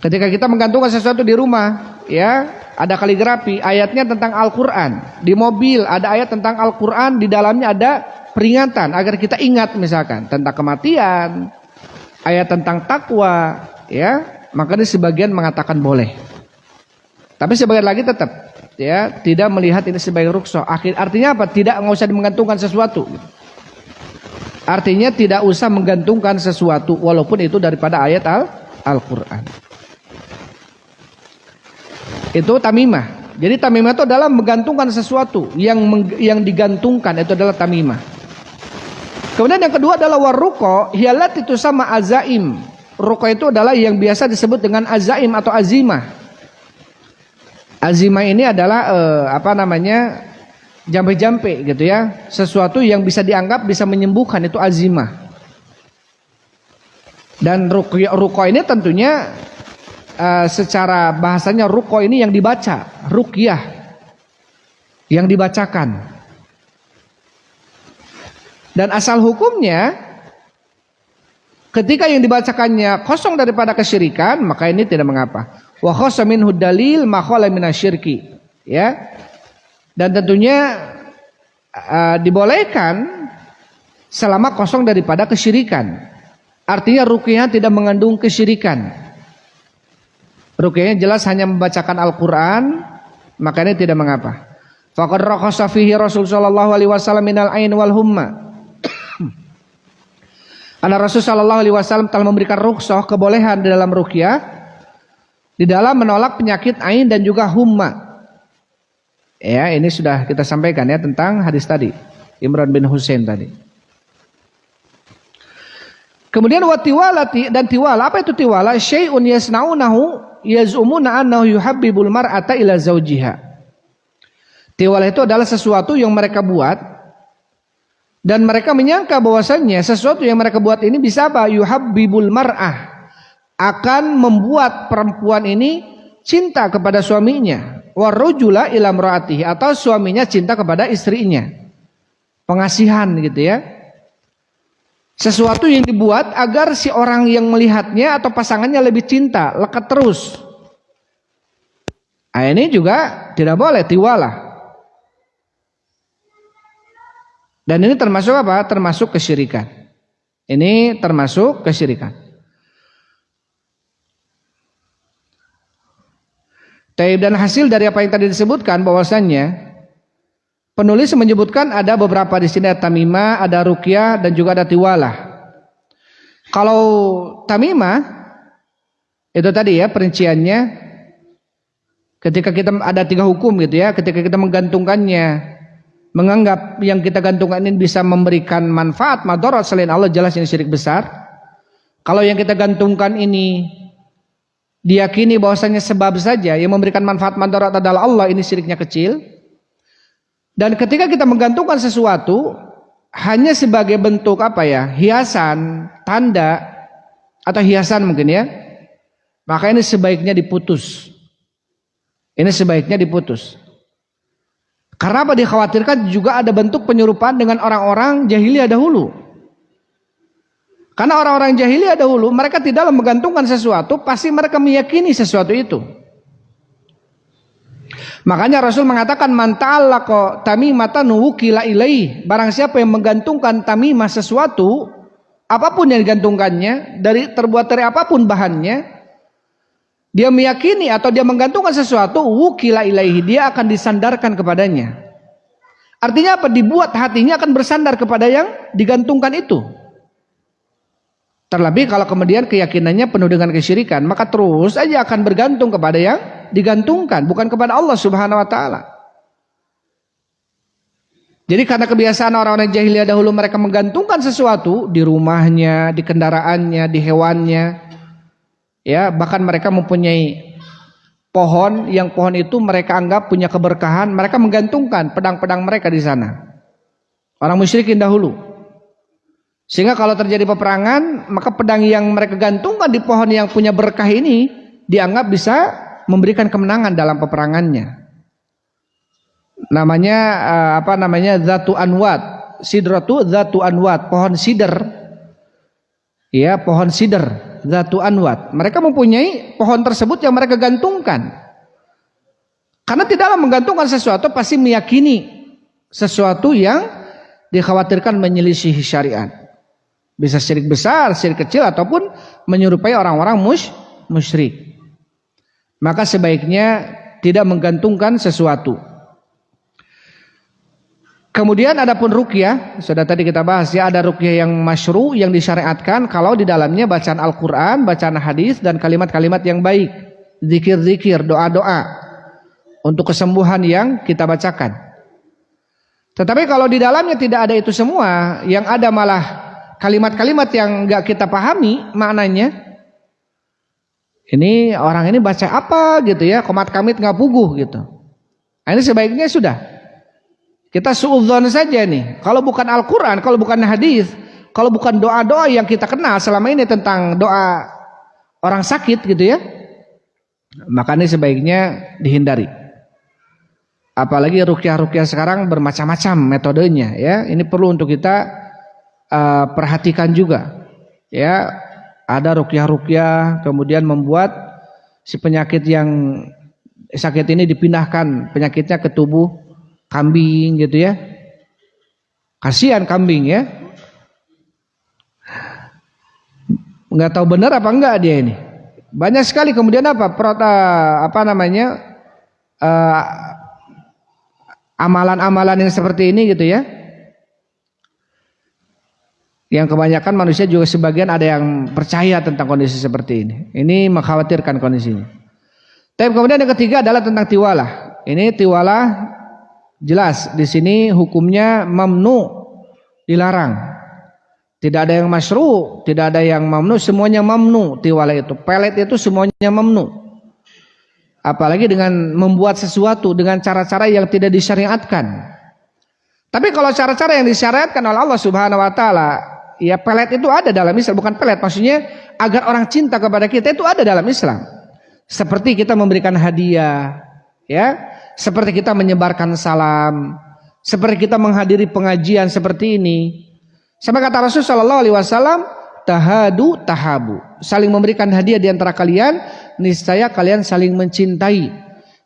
Ketika kita menggantungkan sesuatu di rumah, ya, ada kaligrafi, ayatnya tentang Al-Quran. Di mobil ada ayat tentang Al-Quran, di dalamnya ada peringatan agar kita ingat misalkan tentang kematian, ayat tentang takwa, ya, maka ini sebagian mengatakan boleh. Tapi sebagian lagi tetap, ya, tidak melihat ini sebagai rukhsah. Artinya apa? Nggak usah menggantungkan sesuatu. Artinya tidak usah menggantungkan sesuatu walaupun itu daripada ayat Al-Quran. Itu tamimah. Jadi tamimah itu adalah menggantungkan sesuatu yang digantungkan, itu adalah tamimah. Kemudian yang kedua adalah waruko, hialat itu sama azaim. Ruko itu adalah yang biasa disebut dengan azaim atau azimah. Azimah ini adalah jampe-jampe gitu ya, sesuatu yang bisa dianggap bisa menyembuhkan, itu azimah. Dan ruko ini tentunya secara bahasanya ruko ini yang dibaca, ruqyah, yang dibacakan. Dan asal hukumnya ketika yang dibacakannya kosong daripada kesyirikan, maka ini tidak mengapa. Wa khassa minhu dalil ma khala minasyirki, ya. Dan tentunya dibolehkan selama kosong daripada kesyirikan. Artinya ruqyah tidak mengandung kesyirikan. Ruqyahnya jelas hanya membacakan Al-Quran, maka ini tidak mengapa. Faqad rakhasa fihi Rasul sallallahu alaihi wasallam minal ain wal humma. Karena Rasul sallallahu alaihi wasallam telah memberikan rukhsah, kebolehan di dalam ruqyah, di dalam menolak penyakit ain dan juga humma. Ya, ini sudah kita sampaikan ya tentang hadis tadi, Imran bin Husain tadi. Kemudian watiwalati, dan tiwala, apa itu tiwala? Syai'un yasna'unahu yaz'umuna annahu yuhabbibul mar'ata ila zawjiha. Tiwala itu adalah sesuatu yang mereka buat dan mereka menyangka bahwasannya sesuatu yang mereka buat ini bisa apa? Yuhabbibul mar'ah, akan membuat perempuan ini cinta kepada suaminya. Warujula ila imraatihi, atau suaminya cinta kepada istrinya. Pengasihan gitu ya. Sesuatu yang dibuat agar si orang yang melihatnya atau pasangannya lebih cinta, lekat terus. Nah, ini juga tidak boleh tiwala. Dan ini termasuk apa? Termasuk kesyirikan. Ini termasuk kesyirikan. Dan hasil dari apa yang tadi disebutkan bahwasannya penulis menyebutkan ada beberapa di sini, ada tamimah, ada ruqyah, dan juga ada tiwalah. Kalau tamimah itu tadi ya perinciannya, ketika kita ada 3 hukum gitu ya, ketika kita menggantungkannya, menganggap yang kita gantungkan ini bisa memberikan manfaat, madarat selain Allah, jelas ini syirik besar. Kalau yang kita gantungkan ini diyakini bahwasanya sebab saja yang memberikan manfaat madarat adalah Allah, ini syiriknya kecil. Dan ketika kita menggantungkan sesuatu hanya sebagai bentuk apa ya, hiasan, tanda atau hiasan mungkin ya, maka ini sebaiknya diputus. Ini sebaiknya diputus. Karena apa? Dikhawatirkan juga ada bentuk penyerupaan dengan orang-orang jahiliyah dahulu. Karena orang-orang jahiliyah dahulu mereka tidak menggantungkan sesuatu, pasti mereka meyakini sesuatu itu. Makanya Rasul mengatakan man ta'allaqa tamimatan wukila ilaih. Barang siapa yang menggantungkan tamimah sesuatu, apapun yang digantungkannya, terbuat dari apapun bahannya, dia meyakini atau dia menggantungkan sesuatu, wukila ilaihi, dia akan disandarkan kepadanya. Artinya apa? Dibuat hatinya akan bersandar kepada yang digantungkan itu. Terlebih kalau kemudian keyakinannya penuh dengan kesyirikan, maka terus aja akan bergantung kepada yang digantungkan, bukan kepada Allah Subhanahu wa taala. Jadi karena kebiasaan orang-orang jahiliyah dahulu, mereka menggantungkan sesuatu di rumahnya, di kendaraannya, di hewannya. Ya, bahkan mereka mempunyai pohon, yang pohon itu mereka anggap punya keberkahan, mereka menggantungkan pedang-pedang mereka di sana. Orang musyrikin dahulu. Sehingga kalau terjadi peperangan, maka pedang yang mereka gantungkan di pohon yang punya berkah ini dianggap bisa memberikan kemenangan dalam peperangannya. Namanya apa namanya? Zatu anwat. Sidratu zatu anwat, pohon sidr. Ya, pohon sidr, zatu anwat. Mereka mempunyai pohon tersebut yang mereka gantungkan. Karena tidaklah menggantungkan sesuatu pasti meyakini sesuatu yang dikhawatirkan menyelisihi syariat. Bisa syirik besar, syirik kecil, ataupun menyerupai orang-orang musyrik. Maka sebaiknya tidak menggantungkan sesuatu. Kemudian adapun ruqyah, sudah tadi kita bahas ya, ada ruqyah yang masyru', yang disyariatkan kalau di dalamnya bacaan Al-Qur'an, bacaan hadis, dan kalimat-kalimat yang baik, zikir-zikir, doa-doa untuk kesembuhan yang kita bacakan. Tetapi kalau di dalamnya tidak ada itu semua, yang ada malah kalimat-kalimat yang enggak kita pahami maknanya. Ini orang ini baca apa gitu ya, komat kamit nggak puguh gitu. Nah, ini sebaiknya sudah kita suudzon saja nih. Kalau bukan Al-Quran, kalau bukan hadis, kalau bukan doa-doa yang kita kenal selama ini tentang doa orang sakit gitu ya, maka ini sebaiknya dihindari. Apalagi ruqyah-ruqyah sekarang bermacam-macam metodenya ya. Ini perlu untuk kita perhatikan juga ya. Ada ruqyah-ruqyah kemudian membuat si penyakit yang sakit ini dipindahkan penyakitnya ke tubuh kambing gitu ya. Kasihan kambing ya, nggak tahu benar apa enggak dia ini. Banyak sekali kemudian amalan-amalan yang seperti ini gitu ya. Yang kebanyakan manusia juga sebagian ada yang percaya tentang kondisi seperti ini. Ini mengkhawatirkan kondisinya. Tapi kemudian yang ketiga adalah tentang tiwalah. Ini tiwalah jelas di sini hukumnya mamnu, dilarang. Tidak ada yang masyru', tidak ada yang mamnu, semuanya mamnu. Tiwalah itu, pelet itu semuanya mamnu. Apalagi dengan membuat sesuatu dengan cara-cara yang tidak disyariatkan. Tapi kalau cara-cara yang disyariatkan oleh Allah Subhanahu wa taala, ya pelet itu ada dalam Islam, bukan pelet maksudnya agar orang cinta kepada kita, itu ada dalam Islam. Seperti kita memberikan hadiah, ya, seperti kita menyebarkan salam, seperti kita menghadiri pengajian seperti ini. Sampai kata Rasul sallallahu alaihi wasallam, tahadu tahabu. Saling memberikan hadiah di antara kalian, niscaya kalian saling mencintai.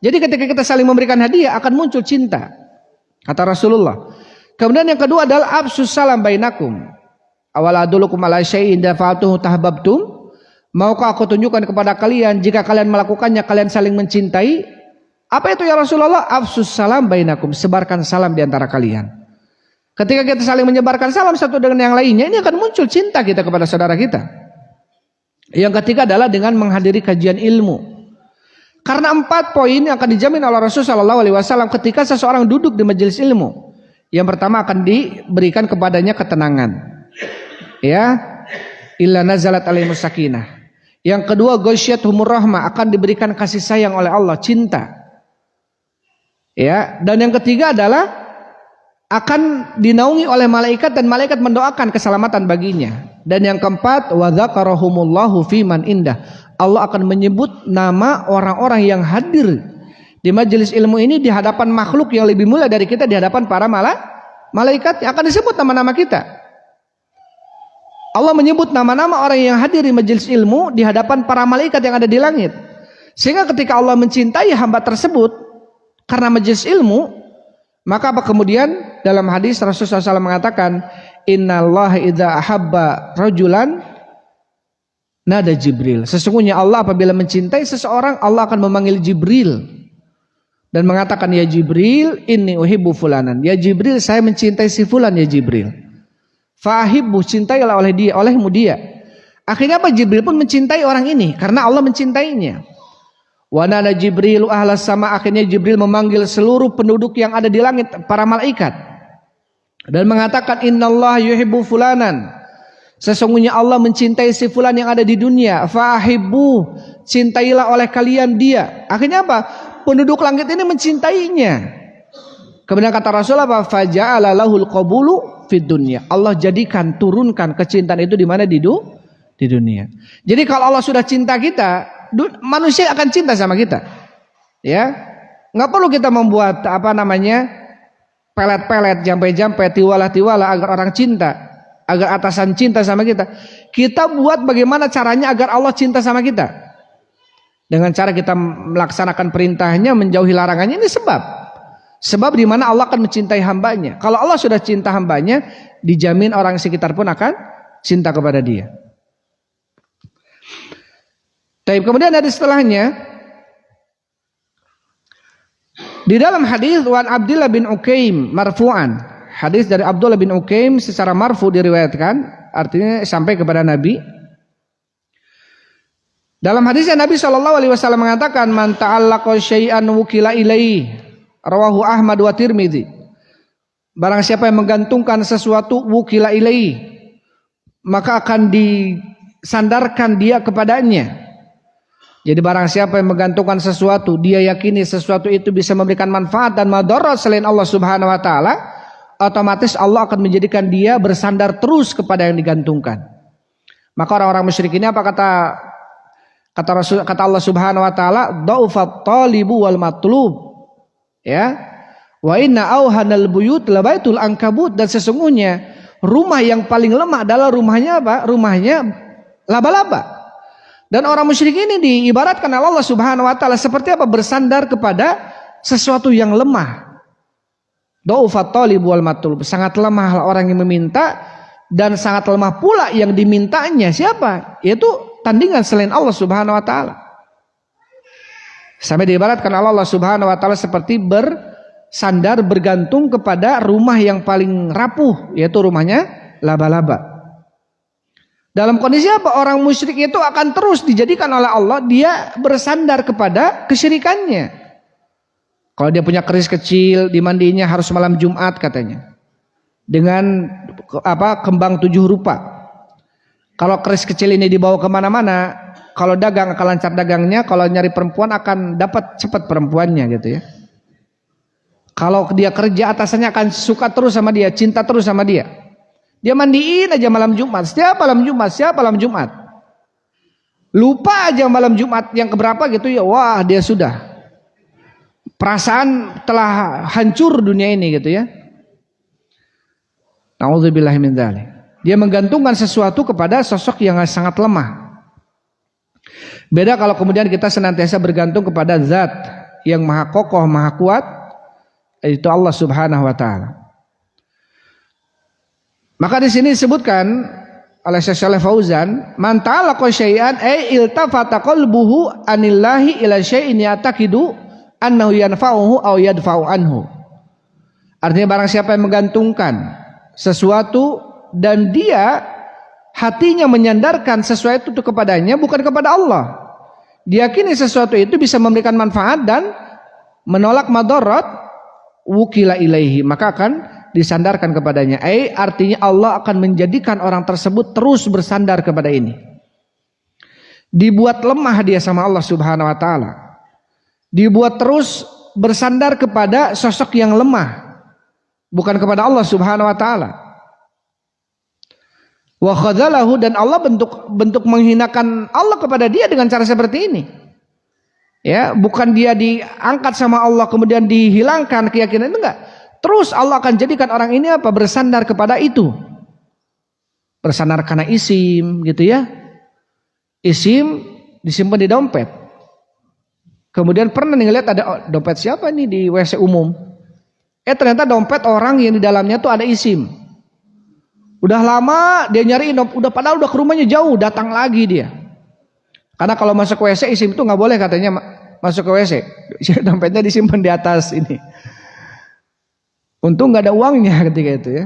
Jadi ketika kita saling memberikan hadiah akan muncul cinta. Kata Rasulullah. Kemudian yang kedua adalah absus salam bainakum. Awala adulukum ala syai'in idza fa'altuhu tahabbtum? Maukah aku tunjukkan kepada kalian jika kalian melakukannya kalian saling mencintai? Apa itu ya Rasulullah? Afsus salam bainakum, sebarkan salam di antara kalian. Ketika kita saling menyebarkan salam satu dengan yang lainnya, ini akan muncul cinta kita kepada saudara kita. Yang ketiga adalah dengan menghadiri kajian ilmu. Karena 4 poin yang akan dijamin oleh Rasulullah SAW ketika seseorang duduk di majelis ilmu. Yang pertama akan diberikan kepadanya ketenangan. Ya, illa nazalat alaihimus sakinah. Yang kedua, ghasyiyatuhumur rahmah, akan diberikan kasih sayang oleh Allah, cinta. Ya, dan yang ketiga adalah akan dinaungi oleh malaikat dan malaikat mendoakan keselamatan baginya. Dan yang keempat, wa dzakarahumullahu fiman indah. Allah akan menyebut nama orang-orang yang hadir di majelis ilmu ini di hadapan makhluk yang lebih mulia dari kita, di hadapan para malaikat yang akan disebut nama-nama kita. Allah menyebut nama-nama orang yang hadir di majelis ilmu di hadapan para malaikat yang ada di langit. Sehingga ketika Allah mencintai hamba tersebut karena majelis ilmu, maka apa kemudian dalam hadis Rasulullah SAW mengatakan, innallaha idza ahabba rajulan nada Jibril. Sesungguhnya Allah apabila mencintai seseorang, Allah akan memanggil Jibril dan mengatakan, ya Jibril, inni uhibbu fulanan. Ya Jibril, saya mencintai si fulan ya Jibril. Fa'ahibbu, cintailah olehmu dia. Akhirnya apa? Jibril pun mencintai orang ini karena Allah mencintainya. Wa nada Jibril ahlas sama, akhirnya Jibril memanggil seluruh penduduk yang ada di langit, para malaikat, dan mengatakan, innallaha yuhibbu fulanan. Sesungguhnya Allah mencintai si fulan yang ada di dunia. Fa'ahibbu, cintailah oleh kalian dia. Akhirnya apa? Penduduk langit ini mencintainya. Kemudian kata Rasulullah, faja'ala lahul qabulu fid dunya. Allah jadikan, turunkan kecintaan itu di mana? Di dunia. Jadi kalau Allah sudah cinta kita, manusia akan cinta sama kita. Ya, nggak perlu kita membuat pelet-pelet, jampe-jampe, tiwala-tiwala agar orang cinta, agar atasan cinta sama kita. Kita buat bagaimana caranya agar Allah cinta sama kita. Dengan cara kita melaksanakan perintahnya, menjauhi larangannya. Ini sebab di mana Allah akan mencintai hambanya. Kalau Allah sudah cinta hambanya, dijamin orang sekitar pun akan cinta kepada dia. Kemudian dari setelahnya, di dalam hadis wan Abdullah bin Ukaim marfu'an, hadis dari Abdullah bin Ukaim secara marfu diriwayatkan, artinya sampai kepada Nabi. Dalam hadisnya Nabi SAW mengatakan, man ta'allaqa syai'an wukila ilaihi, rawahu Ahmad wa Tirmidzi. Barang siapa yang menggantungkan sesuatu wukila ilaihi, maka akan disandarkan dia kepadanya. Jadi barang siapa yang menggantungkan sesuatu, dia yakini sesuatu itu bisa memberikan manfaat dan madarat selain Allah Subhanahu wa taala, otomatis Allah akan menjadikan dia bersandar terus kepada yang digantungkan. Maka orang-orang musyrik ini apa kata Allah Subhanahu wa taala, dhaufat talibu wal matlub. Ya. Wa inna auhanal buyut labaitul ankabut, dan sesungguhnya rumah yang paling lemah adalah rumahnya apa? Rumahnya laba-laba. Dan orang musyrik ini diibaratkan oleh Allah Subhanahu wa taala seperti apa? Bersandar kepada sesuatu yang lemah. Dhaufat talib wal matlub, sangat lemah orang yang meminta dan sangat lemah pula yang dimintanya. Siapa? Yaitu tandingan selain Allah Subhanahu wa taala. Sampai diibaratkan oleh Allah Subhanahu wa taala seperti bersandar, bergantung kepada rumah yang paling rapuh, yaitu rumahnya laba-laba. Dalam kondisi apa? Orang musyrik itu akan terus dijadikan oleh Allah, dia bersandar kepada kesyirikannya. Kalau dia punya keris kecil, dimandinya harus malam Jumat katanya, dengan kembang 7 rupa. Kalau keris kecil ini dibawa kemana-mana, kalau dagang akan lancar dagangnya, kalau nyari perempuan akan dapat cepat perempuannya gitu ya. Kalau dia kerja, atasannya akan suka terus sama dia, cinta terus sama dia. Dia mandiin aja malam Jumat, setiap malam Jumat. Lupa aja malam Jumat yang keberapa gitu ya, wah dia sudah. Perasaan telah hancur dunia ini gitu ya. Nauzubillahi min dzalik. Dia menggantungkan sesuatu kepada sosok yang sangat lemah. Beda kalau kemudian kita senantiasa bergantung kepada zat yang maha kokoh, maha kuat, yaitu Allah Subhanahu wa taala. Maka di sini disebutkan oleh Syekh Shalih Fauzan, man talaqa syai'an ay iltafata qalbuhu anillahi ila syai'in ya'taqidu annahu yanfa'uhu aw yadfa'u anhu. Artinya barang siapa yang menggantungkan sesuatu dan dia hatinya menyandarkan sesuatu itu kepadanya bukan kepada Allah, diyakini sesuatu itu bisa memberikan manfaat dan menolak madarat, wukila ilaihi, maka akan disandarkan kepadanya. Artinya Allah akan menjadikan orang tersebut terus bersandar kepada ini. Dibuat lemah dia sama Allah Subhanahu wa taala. Dibuat terus bersandar kepada sosok yang lemah, bukan kepada Allah Subhanahu wa taala. Wa khadzalahu, dan Allah bentuk menghinakan Allah kepada dia dengan cara seperti ini. Ya, bukan dia diangkat sama Allah kemudian dihilangkan keyakinan, itu enggak. Terus Allah akan jadikan orang ini apa? Bersandar kepada itu. Bersandar karena isim gitu ya. Isim disimpan di dompet. Kemudian pernah nih lihat ada dompet siapa nih di WC umum. Ternyata dompet orang yang di dalamnya tuh ada isim. Udah lama dia nyariin, padahal udah ke rumahnya jauh, datang lagi dia. Karena kalau masuk ke WC isim itu nggak boleh katanya masuk ke WC. Dompetnya disimpan di atas ini. Untung nggak ada uangnya ketika itu ya.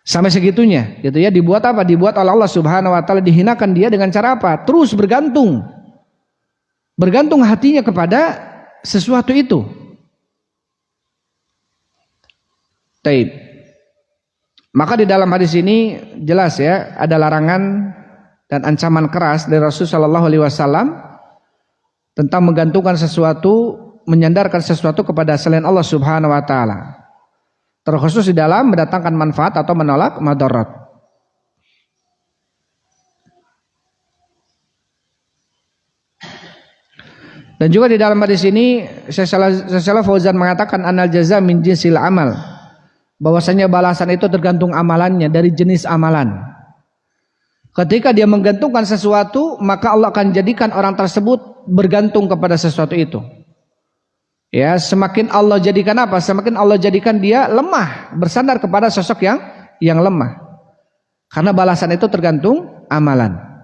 Sampai segitunya gitu ya. Dibuat apa? Dibuat oleh Allah Subhanahu wa taala, dihinakan dia dengan cara apa? Terus bergantung. Bergantung hatinya kepada sesuatu itu. Taib. Maka di dalam hadis ini jelas ya, ada larangan dan ancaman keras dari Rasulullah Shallallahu Alaihi Wasallam tentang menggantungkan sesuatu, menyandarkan sesuatu kepada selain Allah Subhanahu Wa Taala, terkhusus di dalam mendatangkan manfaat atau menolak madarat. Dan juga di dalam hadis ini Syekh Shalih Fauzan mengatakan anal jaza min jinsil amal, bahwasanya balasan itu tergantung amalannya, dari jenis amalan. Ketika dia menggantungkan sesuatu, maka Allah akan jadikan orang tersebut bergantung kepada sesuatu itu. Ya, semakin Allah jadikan apa? Semakin Allah jadikan dia lemah, bersandar kepada sosok yang lemah. Karena balasan itu tergantung amalan.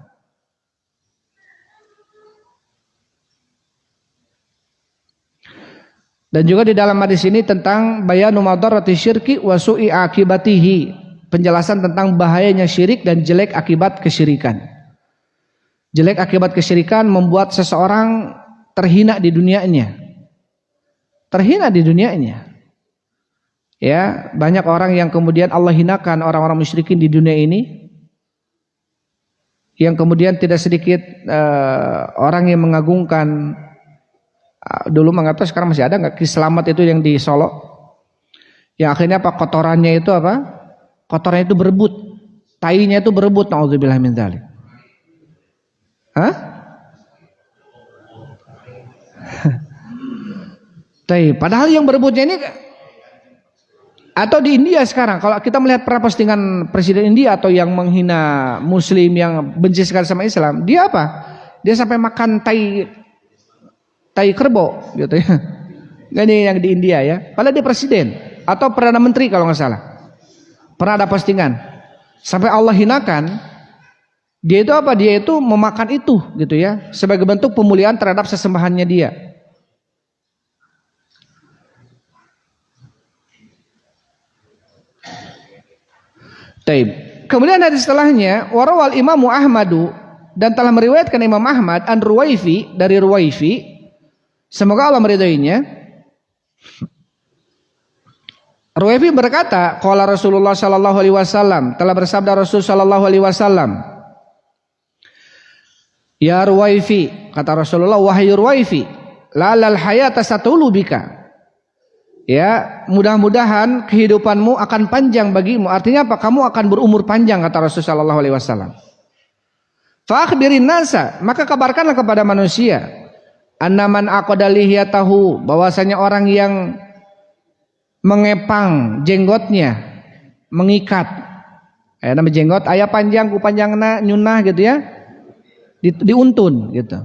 Dan juga di dalam hadis ini tentang bayanu madarrati syirki wa su'i akibatihi, penjelasan tentang bahayanya syirik dan jelek akibat kesyirikan. Jelek akibat kesyirikan membuat seseorang terhina di dunianya. Terhina di dunianya. Ya, banyak orang yang kemudian Allah hinakan, orang-orang musyrikin di dunia ini, yang kemudian tidak sedikit orang yang mengagungkan. Dulu mengatakan, sekarang masih ada nggak Ki Slamet itu yang di Solo, yang akhirnya apa, kotorannya itu apa, kotorannya itu berebut, tainya itu berebut, naudzubillah min dzalik. Hah? Padahal yang berebutnya ini, atau di India sekarang kalau kita melihat postingan presiden India atau yang menghina muslim, yang benci sekali sama Islam, dia apa, dia sampai makan tai kerbau gitu ya. Ini yang di India ya. Padahal dia presiden atau perdana menteri kalau nggak salah. Pernah ada postingan. Sampai Allah hinakan. Dia itu apa? Dia itu memakan itu gitu ya. Sebagai bentuk pemuliaan terhadap sesembahannya dia. Taib. Kemudian hadis setelahnya, warawal Imamu Ahmadu, dan telah meriwayatkan Imam Ahmad an Ruwaifi, dari Ruwaifi, semoga Allah meridainya. Ruwaifi berkata, qala Rasulullah sallallahu alaihi wasallam, telah bersabda Rasul sallallahu alaihi wasallam, ya Ruwaifi, kata Rasulullah, wahai Ruwaifi, lalal hayata satulu bika. Ya, mudah-mudahan kehidupanmu akan panjang bagimu. Artinya apa? Kamu akan berumur panjang, kata Rasul sallallahu alaihi wasallam. Fa akhbirin nasa, maka kabarkanlah kepada manusia, annaman aqada lihiyatahu, bahwasanya orang yang mengepang jenggotnya, mengikat, nama jenggot aya panjang ku panjangna nyunah gitu ya, diuntun gitu.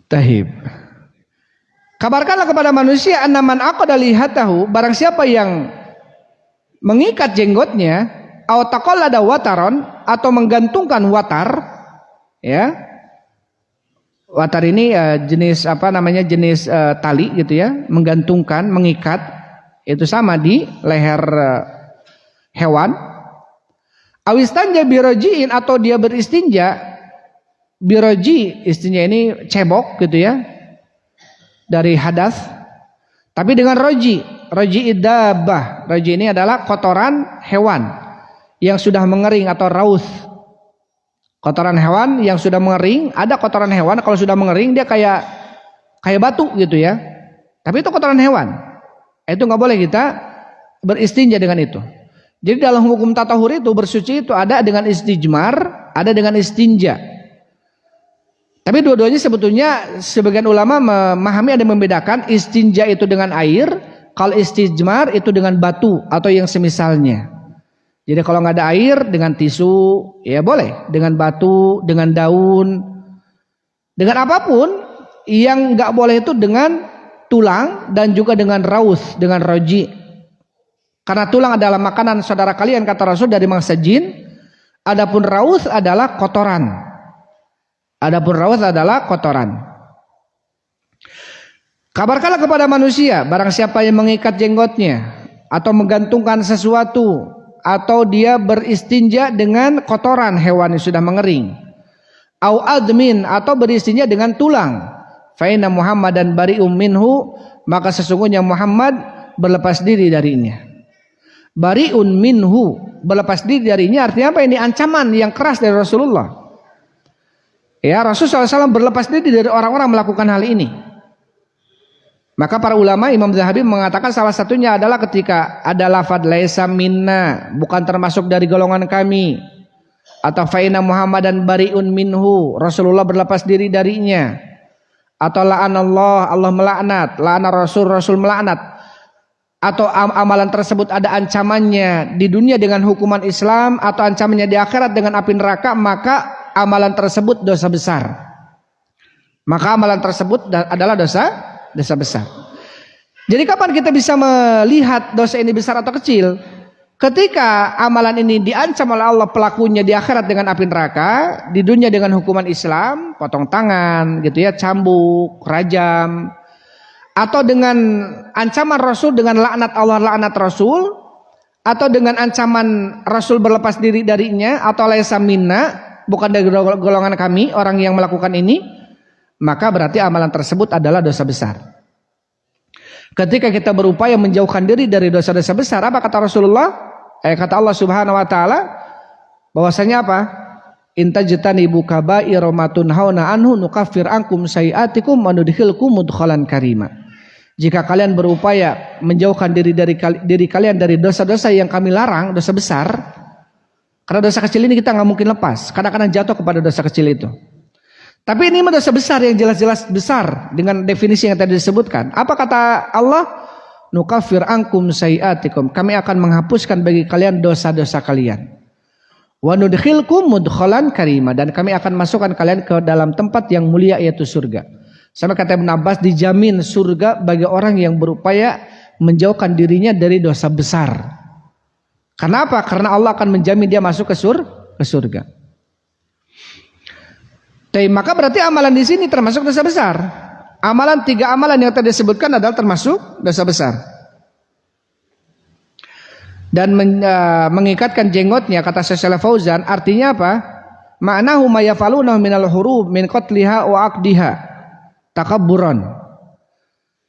Tahib. Kabarkanlah kepada manusia annaman aqada lihatahu, barang siapa yang mengikat jenggotnya, aw taqallada wataron, atau menggantungkan watar, ya. Watar ini jenis apa namanya, jenis tali gitu ya, menggantungkan, mengikat, itu sama di leher hewan. Awistanja birojiin, atau dia beristinja, biroji istinja ini cebok gitu ya, dari hadas, tapi dengan roji idabah. Roji ini adalah kotoran hewan yang sudah mengering atau raus. Kotoran hewan yang sudah mengering, ada kotoran hewan kalau sudah mengering dia kayak batu gitu ya. Tapi itu kotoran hewan. Itu nggak boleh kita beristinja dengan itu. Jadi dalam hukum tatahur itu bersuci itu ada dengan istijmar, ada dengan istinja. Tapi dua-duanya sebetulnya sebagian ulama memahami ada membedakan, istinja itu dengan air, kalau istijmar itu dengan batu atau yang semisalnya. Jadi kalau nggak ada air dengan tisu ya boleh, dengan batu, dengan daun, dengan apapun. Yang nggak boleh itu dengan tulang dan juga dengan raus, dengan roji. Karena tulang adalah makanan saudara kalian kata Rasul dari mangsa jin. Adapun raus adalah kotoran. Kabarkanlah kepada manusia, barang siapa yang mengikat jenggotnya atau menggantungkan sesuatu, atau dia beristinja dengan kotoran hewan yang sudah mengering, au admin, atau beristinja dengan tulang, fa inna Muhammadan bari'um minhu, maka sesungguhnya Muhammad berlepas diri darinya. Bari'un minhu, berlepas diri darinya artinya apa? Ini ancaman yang keras dari Rasulullah. Ya, Rasulullah SAW berlepas diri dari orang-orang melakukan hal ini. Maka para ulama, Imam Zahabi mengatakan salah satunya adalah ketika ada lafadz laisa minna, bukan termasuk dari golongan kami, atau fa inna Muhammadan bari'un minhu, Rasulullah berlepas diri darinya, atau la'anallah, Allah melaknat, la'ana Rasul melaknat, atau amalan tersebut ada ancamannya di dunia dengan hukuman Islam, atau ancamannya di akhirat dengan api neraka, maka amalan tersebut dosa besar. Maka amalan tersebut adalah dosa besar. Jadi kapan kita bisa melihat dosa ini besar atau kecil? Ketika amalan ini diancam oleh Allah pelakunya di akhirat dengan api neraka, di dunia dengan hukuman Islam, potong tangan gitu ya, cambuk, rajam, atau dengan ancaman Rasul dengan laknat Allah, laknat Rasul, atau dengan ancaman Rasul berlepas diri darinya, atau laisa minna, bukan dari golongan kami orang yang melakukan ini, maka berarti amalan tersebut adalah dosa besar. Ketika kita berupaya menjauhkan diri dari dosa-dosa besar, apa kata Rasulullah? Kata Allah Subhanahu wa taala bahwasanya apa? Intajtanibu kaba'ira ma tunhauna anhu nukaffir ankum sayiatikum wa nudkhilkum mudkhalan karima. Jika kalian berupaya menjauhkan diri kalian dari dosa-dosa yang kami larang, dosa besar, karena dosa kecil ini kita nggak mungkin lepas, kadang-kadang jatuh kepada dosa kecil itu. Tapi ini dosa besar yang jelas-jelas besar dengan definisi yang tadi disebutkan. Apa kata Allah? Nukaffir ankum sayiatikum. Kami akan menghapuskan bagi kalian dosa-dosa kalian. Wa nudkhilkum mudkhalan karima, dan kami akan masukkan kalian ke dalam tempat yang mulia yaitu surga. Sama kata Ibn Abbas, dijamin surga bagi orang yang berupaya menjauhkan dirinya dari dosa besar. Kenapa? Karena Allah akan menjamin dia masuk ke surga. Maka berarti amalan di sini termasuk dosa besar. Amalan 3 amalan yang tadi disebutkan adalah termasuk dosa besar. Dan mengikatkan jenggotnya kata Syekh Fauzan artinya apa? Ma'nahu ma yafaluna minal hurub min qatliha wa aqdiha takabburan.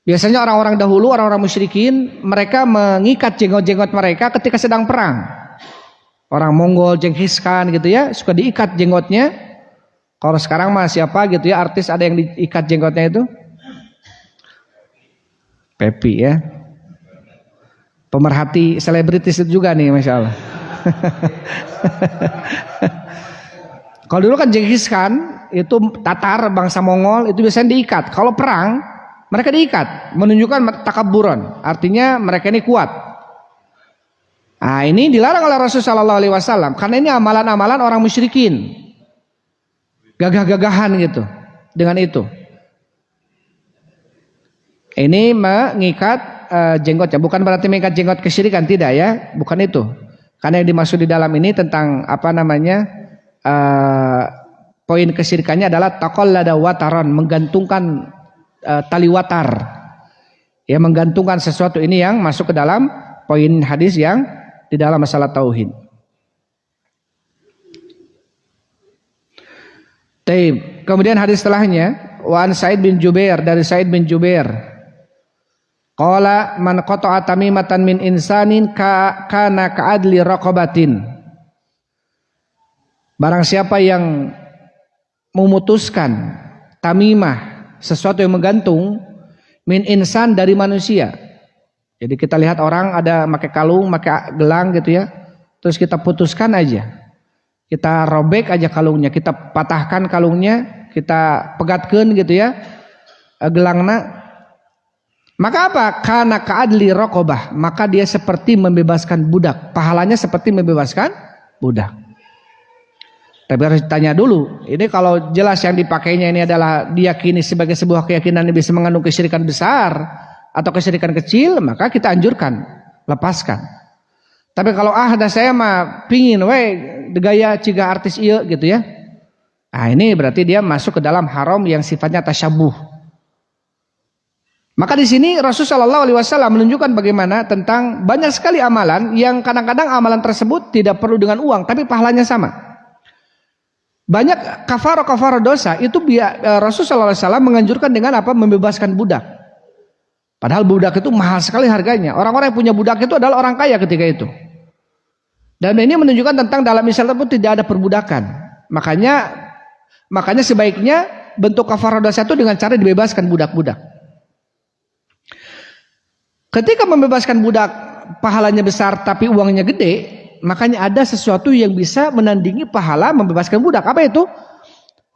Biasanya orang-orang dahulu, orang-orang musyrikin, mereka mengikat jenggot-jenggot mereka ketika sedang perang. Orang Mongol, Genghis Khan gitu ya, suka diikat jenggotnya. Kalau sekarang mah siapa gitu ya, artis ada yang diikat jenggotnya itu? Pepi ya. Pemerhati selebritis itu juga nih, Masya Allah. Kalau dulu kan Genghis Khan, itu Tatar, bangsa Mongol, itu biasanya diikat. Kalau perang, mereka diikat, menunjukkan takabburan, artinya mereka ini kuat. Nah, ini dilarang oleh Rasulullah SAW, karena ini amalan-amalan orang musyrikin, gagah-gagahan gitu, dengan itu. Ini mengikat jenggotnya, bukan berarti mengikat jenggot kesyirikan, tidak ya, bukan itu. Karena yang dimaksud di dalam ini tentang poin kesyirikannya adalah taqallada wataran, menggantungkan tali watar. Ya, menggantungkan sesuatu, ini yang masuk ke dalam poin hadis yang di dalam masalah tauhid. Taib. Kemudian hadis setelahnya, wa an Sa'id bin Jubair, dari Sa'id bin Jubair. Qala man qata'a tamimatan min insanin kana ka'adli raqabatin. Barang siapa yang memutuskan tamimah, sesuatu yang menggantung, min insan, dari manusia. Jadi kita lihat orang ada pakai kalung, pakai gelang gitu ya. Terus kita putuskan aja. Kita robek aja kalungnya, kita patahkan kalungnya, kita pegatkan gitu ya gelangna. Maka apa? Kana ka'adli raqabah, maka dia seperti membebaskan budak, pahalanya seperti membebaskan budak. Tapi harus ditanya dulu, ini kalau jelas yang dipakainya ini adalah diyakini sebagai sebuah keyakinan yang bisa mengandung kesyirikan besar atau kesyirikan kecil, maka kita anjurkan, lepaskan. Tapi kalau ada saya mah pingin gaya ciga artis iya gitu ya. Nah ini berarti dia masuk ke dalam haram yang sifatnya tasyabuh. Maka di sini Rasulullah SAW menunjukkan bagaimana tentang banyak sekali amalan yang kadang-kadang amalan tersebut tidak perlu dengan uang, tapi pahalanya sama. Banyak kafar dosa itu Rasulullah SAW menganjurkan dengan apa? Membebaskan budak. Padahal budak itu mahal sekali harganya. Orang-orang yang punya budak itu adalah orang kaya ketika itu. Dan ini menunjukkan tentang dalam Islam pun tidak ada perbudakan. Makanya sebaiknya bentuk kafarah dosa itu dengan cara dibebaskan budak-budak. Ketika membebaskan budak pahalanya besar tapi uangnya gede, makanya ada sesuatu yang bisa menandingi pahala membebaskan budak. Apa itu?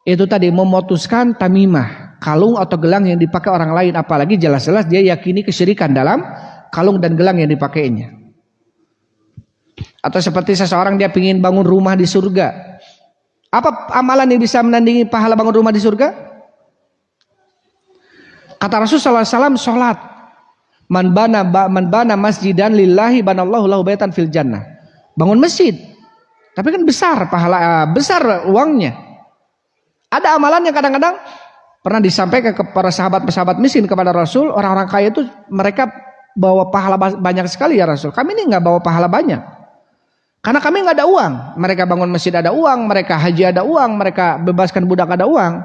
Itu tadi memutuskan tamimah, kalung atau gelang yang dipakai orang lain, apalagi jelas-jelas dia yakini kesyirikan dalam kalung dan gelang yang dipakainya. Atau seperti seseorang dia ingin bangun rumah di surga. Apa amalan yang bisa menandingi pahala bangun rumah di surga? Kata Rasulullah SAW, sholat. Man bana masjidan lillahi banallahu lahu baitan fil jannah. Bangun masjid. Tapi kan besar pahala, besar uangnya. Ada amalan yang kadang-kadang pernah disampaikan kepada sahabat-sahabat miskin kepada Rasul, orang-orang kaya itu mereka bawa pahala banyak sekali ya Rasul. Kami ini nggak bawa pahala banyak. Karena kami nggak ada uang. Mereka bangun masjid ada uang, mereka haji ada uang, mereka bebaskan budak ada uang.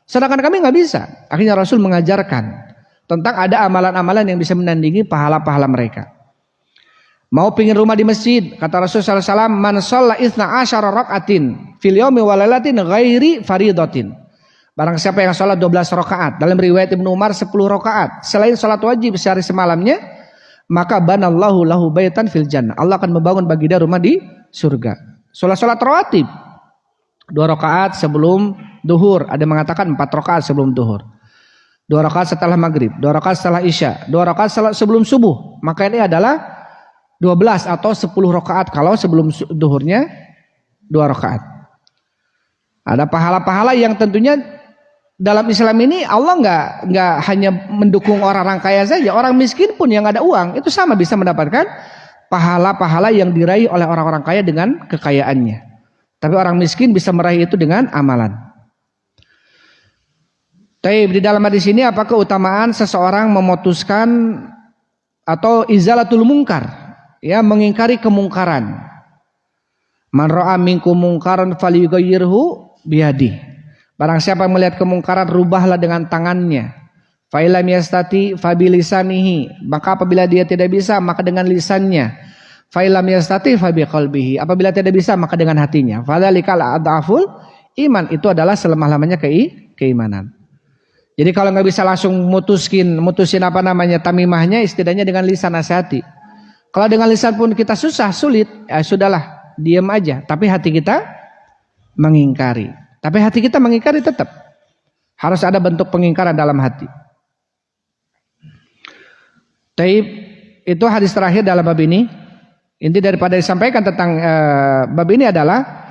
Sedangkan kami nggak bisa. Akhirnya Rasul mengajarkan tentang ada amalan-amalan yang bisa menandingi pahala-pahala mereka. Mau pingin rumah di masjid, kata Rasulullah SAW, man shalla itsna asyara rakaatin fil yaumi wa lailatin ghairi faridatin. Barang siapa yang sholat 12 rakaat, dalam riwayat Ibnu Umar 10 rakaat, selain sholat wajib sehari semalamnya, maka banallahu lahu baitan fil jannah. Allah akan membangun bagi dia rumah di surga. Sholat rawatib 2 rakaat sebelum duhur, ada yang mengatakan 4 rakaat sebelum duhur, 2 rakaat setelah maghrib, 2 rakaat setelah isya, 2 rakaat sebelum subuh. Maka ini adalah 12 atau 10 rakaat kalau sebelum duhurnya 2 rakaat. Ada pahala-pahala yang tentunya dalam Islam ini Allah nggak hanya mendukung orang-orang kaya saja, orang miskin pun yang ada uang itu sama bisa mendapatkan pahala-pahala yang diraih oleh orang-orang kaya dengan kekayaannya. Tapi orang miskin bisa meraih itu dengan amalan. Tapi di dalam hadis ini apa keutamaan seseorang memutuskan atau izalatul mungkar, ya, mengingkari kemungkaran. Man ra'a minkum mungkaran falyughayyirhu biyadihi. Barang siapa yang melihat kemungkaran, rubahlah dengan tangannya. Fa illam yastati fa bilisanihi. Maka apabila dia tidak bisa, maka dengan lisannya. Fa illam yastati fa biqalbihi. Apabila tidak bisa, maka dengan hatinya. Fadzalikal adaful iman. Itu adalah selemah-lamanya keimanan. Jadi kalau nggak bisa langsung mutusin tamimahnya, setidaknya dengan lisan nasihati. Kalau dengan lisan pun kita sulit, ya sudahlah, diam aja. Tapi hati kita mengingkari. Tapi hati kita mengingkari tetap. Harus ada bentuk pengingkaran dalam hati. Taib, itu hadis terakhir dalam bab ini. Inti daripada disampaikan tentang bab ini adalah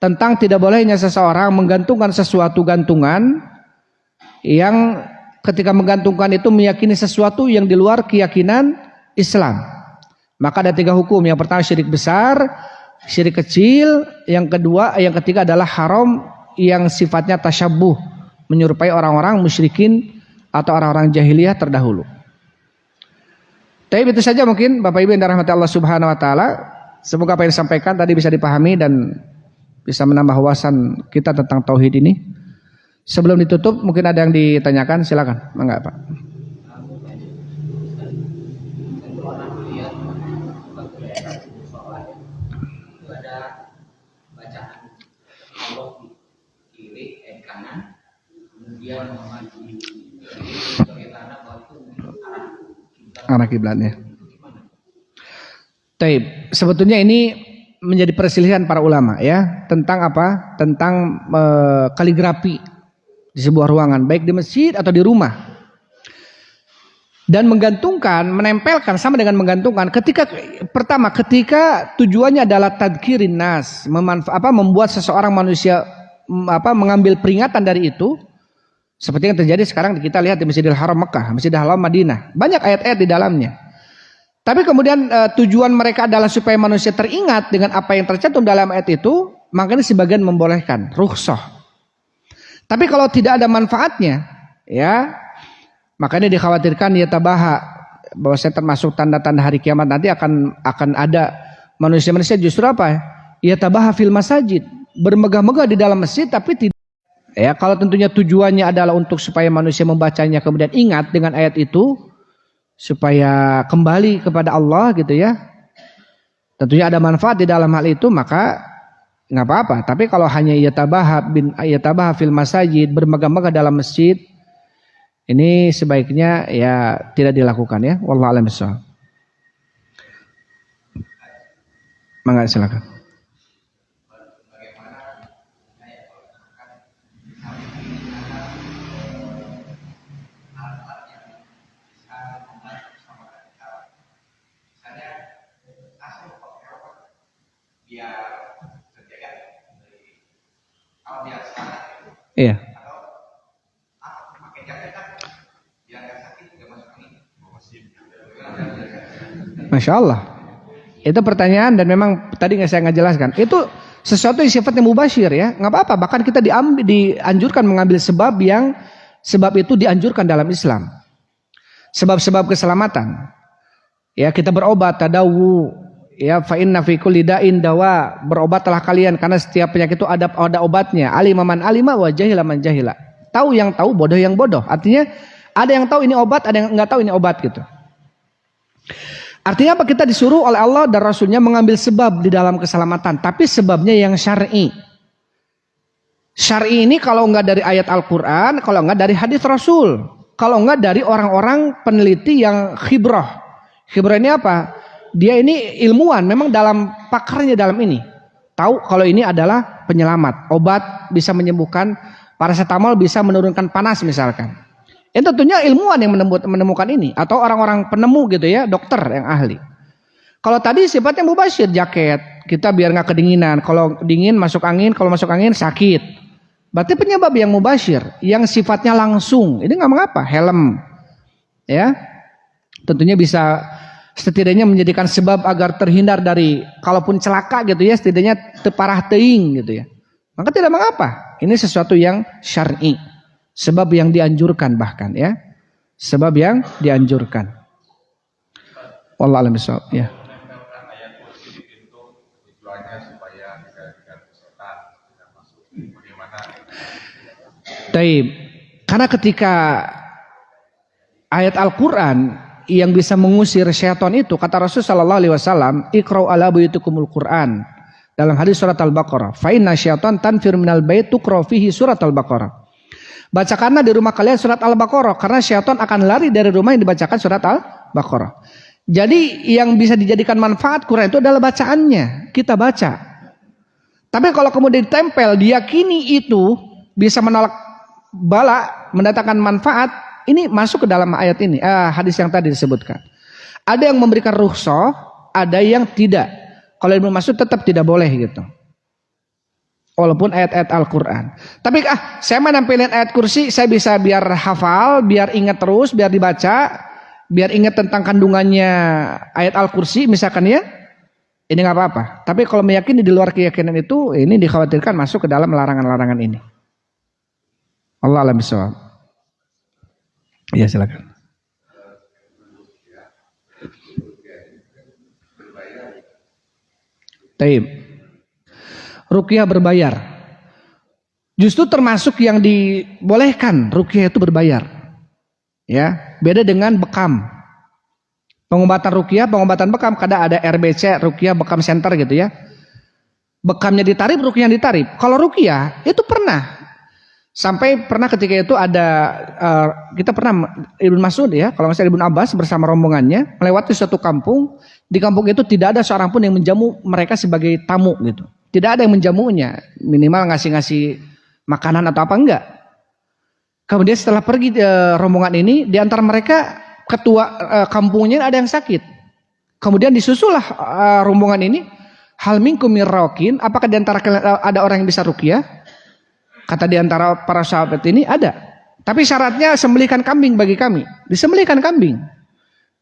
tentang tidak bolehnya seseorang menggantungkan sesuatu gantungan yang ketika menggantungkan itu meyakini sesuatu yang di luar keyakinan Islam. Maka ada 3 hukum. Yang pertama syirik besar, syirik kecil, yang ketiga adalah haram yang sifatnya tasyabuh, menyerupai orang-orang musyrikin atau orang-orang jahiliyah terdahulu. Tapi itu saja mungkin Bapak Ibu yang dirahmati Allah Subhanahu wa taala. Semoga apa yang disampaikan tadi bisa dipahami dan bisa menambah wawasan kita tentang tauhid ini. Sebelum ditutup mungkin ada yang ditanyakan, silakan. Mangga, Pak. Arah kiblatnya. Taib. Sebetulnya ini menjadi perselisihan para ulama ya tentang apa? Tentang kaligrafi di sebuah ruangan, baik di masjid atau di rumah. Dan menggantungkan, menempelkan sama dengan menggantungkan. Ketika tujuannya adalah tadkirin nas, membuat seseorang manusia mengambil peringatan dari itu. Seperti yang terjadi sekarang kita lihat di Masjidil Haram Mekah, Masjidil Haram Madinah. Banyak ayat-ayat di dalamnya. Tapi kemudian tujuan mereka adalah supaya manusia teringat dengan apa yang tercantum dalam ayat itu, makanya sebagian membolehkan, rukhsah. Tapi kalau tidak ada manfaatnya, ya, makanya dikhawatirkan ya tabaha, bahwa saya termasuk tanda-tanda hari kiamat nanti akan ada manusia-manusia justru apa? Ya tabaha fil masajid, bermegah-megah di dalam masjid tapi tidak. Ya, kalau tentunya tujuannya adalah untuk supaya manusia membacanya kemudian ingat dengan ayat itu supaya kembali kepada Allah gitu ya. Tentunya ada manfaat di dalam hal itu maka nggak apa-apa. Tapi kalau hanya yatabaha fil masajid, bermegah-megah dalam masjid, ini sebaiknya ya tidak dilakukan ya. Wallahu a'lam bishawab. Mangga silakan. Iya. Masya Allah. Itu pertanyaan dan memang tadi saya nggak jelaskan. Itu sesuatu yang sifatnya mubasyir ya. Nggak apa-apa. Bahkan kita dianjurkan mengambil sebab itu dianjurkan dalam Islam. Sebab-sebab keselamatan. Ya kita berobat tadawu. Ya fa inna fi kulli da'in dawa, berobatlah kalian karena setiap penyakit itu ada obatnya. Alima man alima wa jahila man jahila. Tahu yang tahu, bodoh yang bodoh. Artinya ada yang tahu ini obat, ada yang enggak tahu ini obat gitu. Artinya apa? Kita disuruh oleh Allah dan Rasulnya mengambil sebab di dalam keselamatan, tapi sebabnya yang syar'i. Syar'i ini kalau enggak dari ayat Al-Qur'an, kalau enggak dari hadis Rasul, kalau enggak dari orang-orang peneliti yang khibrah. Khibrah ini apa? Dia ini ilmuwan, memang dalam pakarnya dalam ini. Tahu kalau ini adalah penyelamat. Obat bisa menyembuhkan, paracetamol bisa menurunkan panas misalkan. Ini tentunya ilmuwan yang menemukan ini. Atau orang-orang penemu gitu ya, dokter yang ahli. Kalau tadi sifatnya mubasyir, jaket. Kita biar gak kedinginan. Kalau dingin masuk angin, kalau masuk angin sakit. Berarti penyebab yang mubasyir. Yang sifatnya langsung. Ini gak mengapa, helm. Ya, tentunya bisa setidaknya menjadikan sebab agar terhindar dari kalaupun celaka gitu ya, setidaknya teparah teing gitu ya. Maka tidak mengapa. Ini sesuatu yang syar'i. Sebab yang dianjurkan bahkan ya. Sebab yang dianjurkan. Wallahu a'lam bishawab ya. Taib. Karena ketika ayat Al-Qur'an yang bisa mengusir syaitan itu, kata Rasul sallallahu alaihi wasallam, iqra'u ala buyutikumul Qur'an. Dalam hadis surat Al-Baqarah, fa inna syaitan tanfir minal bait tuqra fihi surat Al-Baqarah. Bacakanlah di rumah kalian surat Al-Baqarah karena syaitan akan lari dari rumah yang dibacakan surat Al-Baqarah. Jadi yang bisa dijadikan manfaat Quran itu adalah bacaannya, kita baca. Tapi kalau kemudian ditempel, diyakini itu bisa menolak bala, mendatangkan manfaat, ini masuk ke dalam ayat ini, hadis yang tadi disebutkan. Ada yang memberikan rukhsah, ada yang tidak. Kalau Ibnu Mas'ud tetap tidak boleh gitu. walaupun ayat-ayat Al-Quran. Tapi saya menampilkan ayat kursi, saya bisa biar hafal, biar ingat terus, biar dibaca, biar ingat tentang kandungannya ayat Al-Kursi misalkan ya, ini nggak apa-apa. Tapi kalau meyakini di luar keyakinan itu, ini dikhawatirkan masuk ke dalam larangan-larangan ini. Allah a'lam bishawab. Ya silakan. Taib. Ruqyah berbayar. Justru termasuk yang dibolehkan ruqyah itu berbayar. Ya, beda dengan bekam. Pengobatan ruqyah, pengobatan bekam, kadang ada RBC, ruqyah bekam center gitu ya. Bekamnya ditarif, ruqyah ditarif. Kalau ruqyah itu pernah. Sampai pernah ketika itu ada kita pernah Ibnu Mas'ud ya, kalau misalnya Ibnu Abbas bersama rombongannya melewati suatu kampung. Di kampung itu tidak ada seorang pun yang menjamu mereka sebagai tamu gitu. Tidak ada yang menjamunya, minimal ngasih-ngasih makanan atau apa enggak. Kemudian setelah pergi rombongan ini, di antara mereka ketua kampungnya ada yang sakit. Kemudian disusullah rombongan ini, hal minkum mirraqin, apakah di antara ada orang yang bisa ruqyah? Kata di antara para sahabat ini ada. Tapi syaratnya sembelihkan kambing bagi kami. Disembelihkan kambing.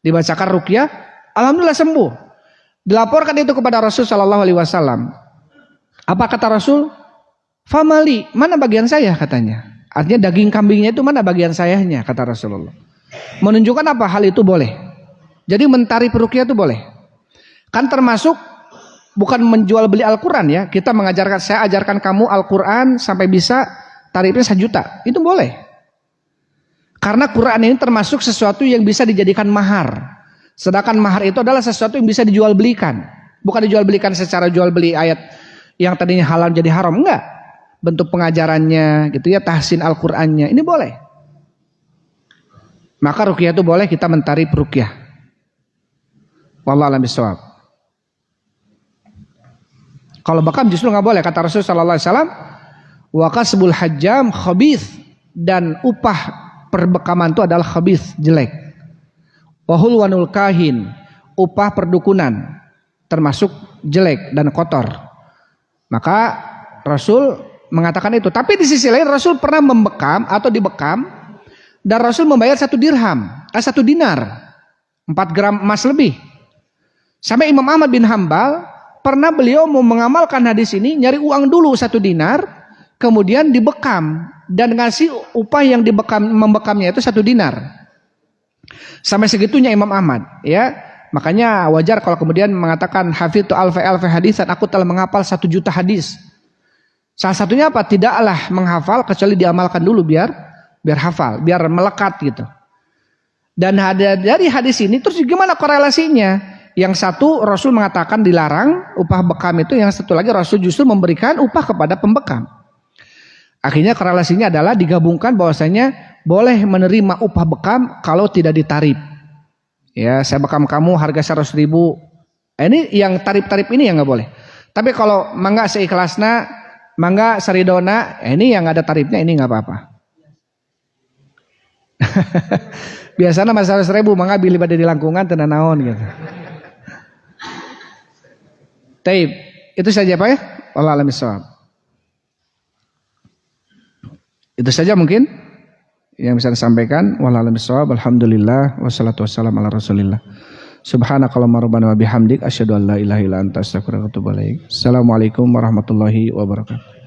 Dibacakan ruqyah, alhamdulillah sembuh. Dilaporkan itu kepada Rasul sallallahu alaihi wasallam. Apa kata Rasul? Famali, mana bagian saya katanya. Artinya daging kambingnya itu mana bagian sayanya kata Rasulullah. Menunjukkan apa? Hal itu boleh. Jadi mentari ruqyah itu boleh. Kan termasuk bukan menjual beli Al-Quran ya. Kita mengajarkan, saya ajarkan kamu Al-Quran sampai bisa tarifnya 1 juta. Itu boleh. Karena Quran ini termasuk sesuatu yang bisa dijadikan mahar. Sedangkan mahar itu adalah sesuatu yang bisa dijual belikan. Bukan dijual belikan secara jual beli ayat yang tadinya halal jadi haram. Enggak. Bentuk pengajarannya gitu ya, tahsin Al-Qur'annya. Ini boleh. Maka ruqyah itu boleh kita mentarif ruqyah. Wallahu a'lam bishawab. Kalau bekam justru nggak boleh, kata Rasul sallallahu alaihi wasallam, wa kasbul hajjam khabith, dan upah perbekaman itu adalah khabith, jelek. Wa hulwanul kahin, upah perdukunan termasuk jelek dan kotor. Maka Rasul mengatakan itu. Tapi di sisi lain Rasul pernah membekam atau dibekam dan Rasul membayar 1 dirham, 1 dinar, 4 gram emas lebih. Sampai Imam Ahmad bin Hambal pernah beliau mau mengamalkan hadis ini, nyari uang dulu 1 dinar, kemudian dibekam dan ngasih upah yang membekamnya itu 1 dinar. Sampai segitunya Imam Ahmad, ya. Makanya wajar kalau kemudian mengatakan hafidtu alfa hadisan, aku telah menghafal 1 juta hadis. Salah satunya apa? Tidaklah menghafal kecuali diamalkan dulu biar hafal, biar melekat gitu. Dan dari hadis ini terus gimana korelasinya? Yang satu Rasul mengatakan dilarang upah bekam itu, yang satu lagi Rasul justru memberikan upah kepada pembekam. Akhirnya korelasinya adalah digabungkan bahwasanya boleh menerima upah bekam kalau tidak ditarif. Ya, saya bekam kamu harga 100.000. Ini yang tarif-tarif ini yang nggak boleh. Tapi kalau mangga seikhlasna, mangga saridona, ini yang ada tarifnya ini nggak apa-apa. Biasanya mas 100.000 mangga beli pada di langkungan tenan naon gitu. Taib, itu saja Pak ya. Wallahu a'lam bishawab. Itu saja mungkin yang bisa disampaikan. Wallahu a'lam bishawab. Alhamdulillah wassalatu wassalamu ala Rasulillah. Subhanakallahumma rabbana wa bihamdik asyhadu an la ilaha illa anta astaghfiruka wa atubu ilaik. Assalamualaikum warahmatullahi wabarakatuh.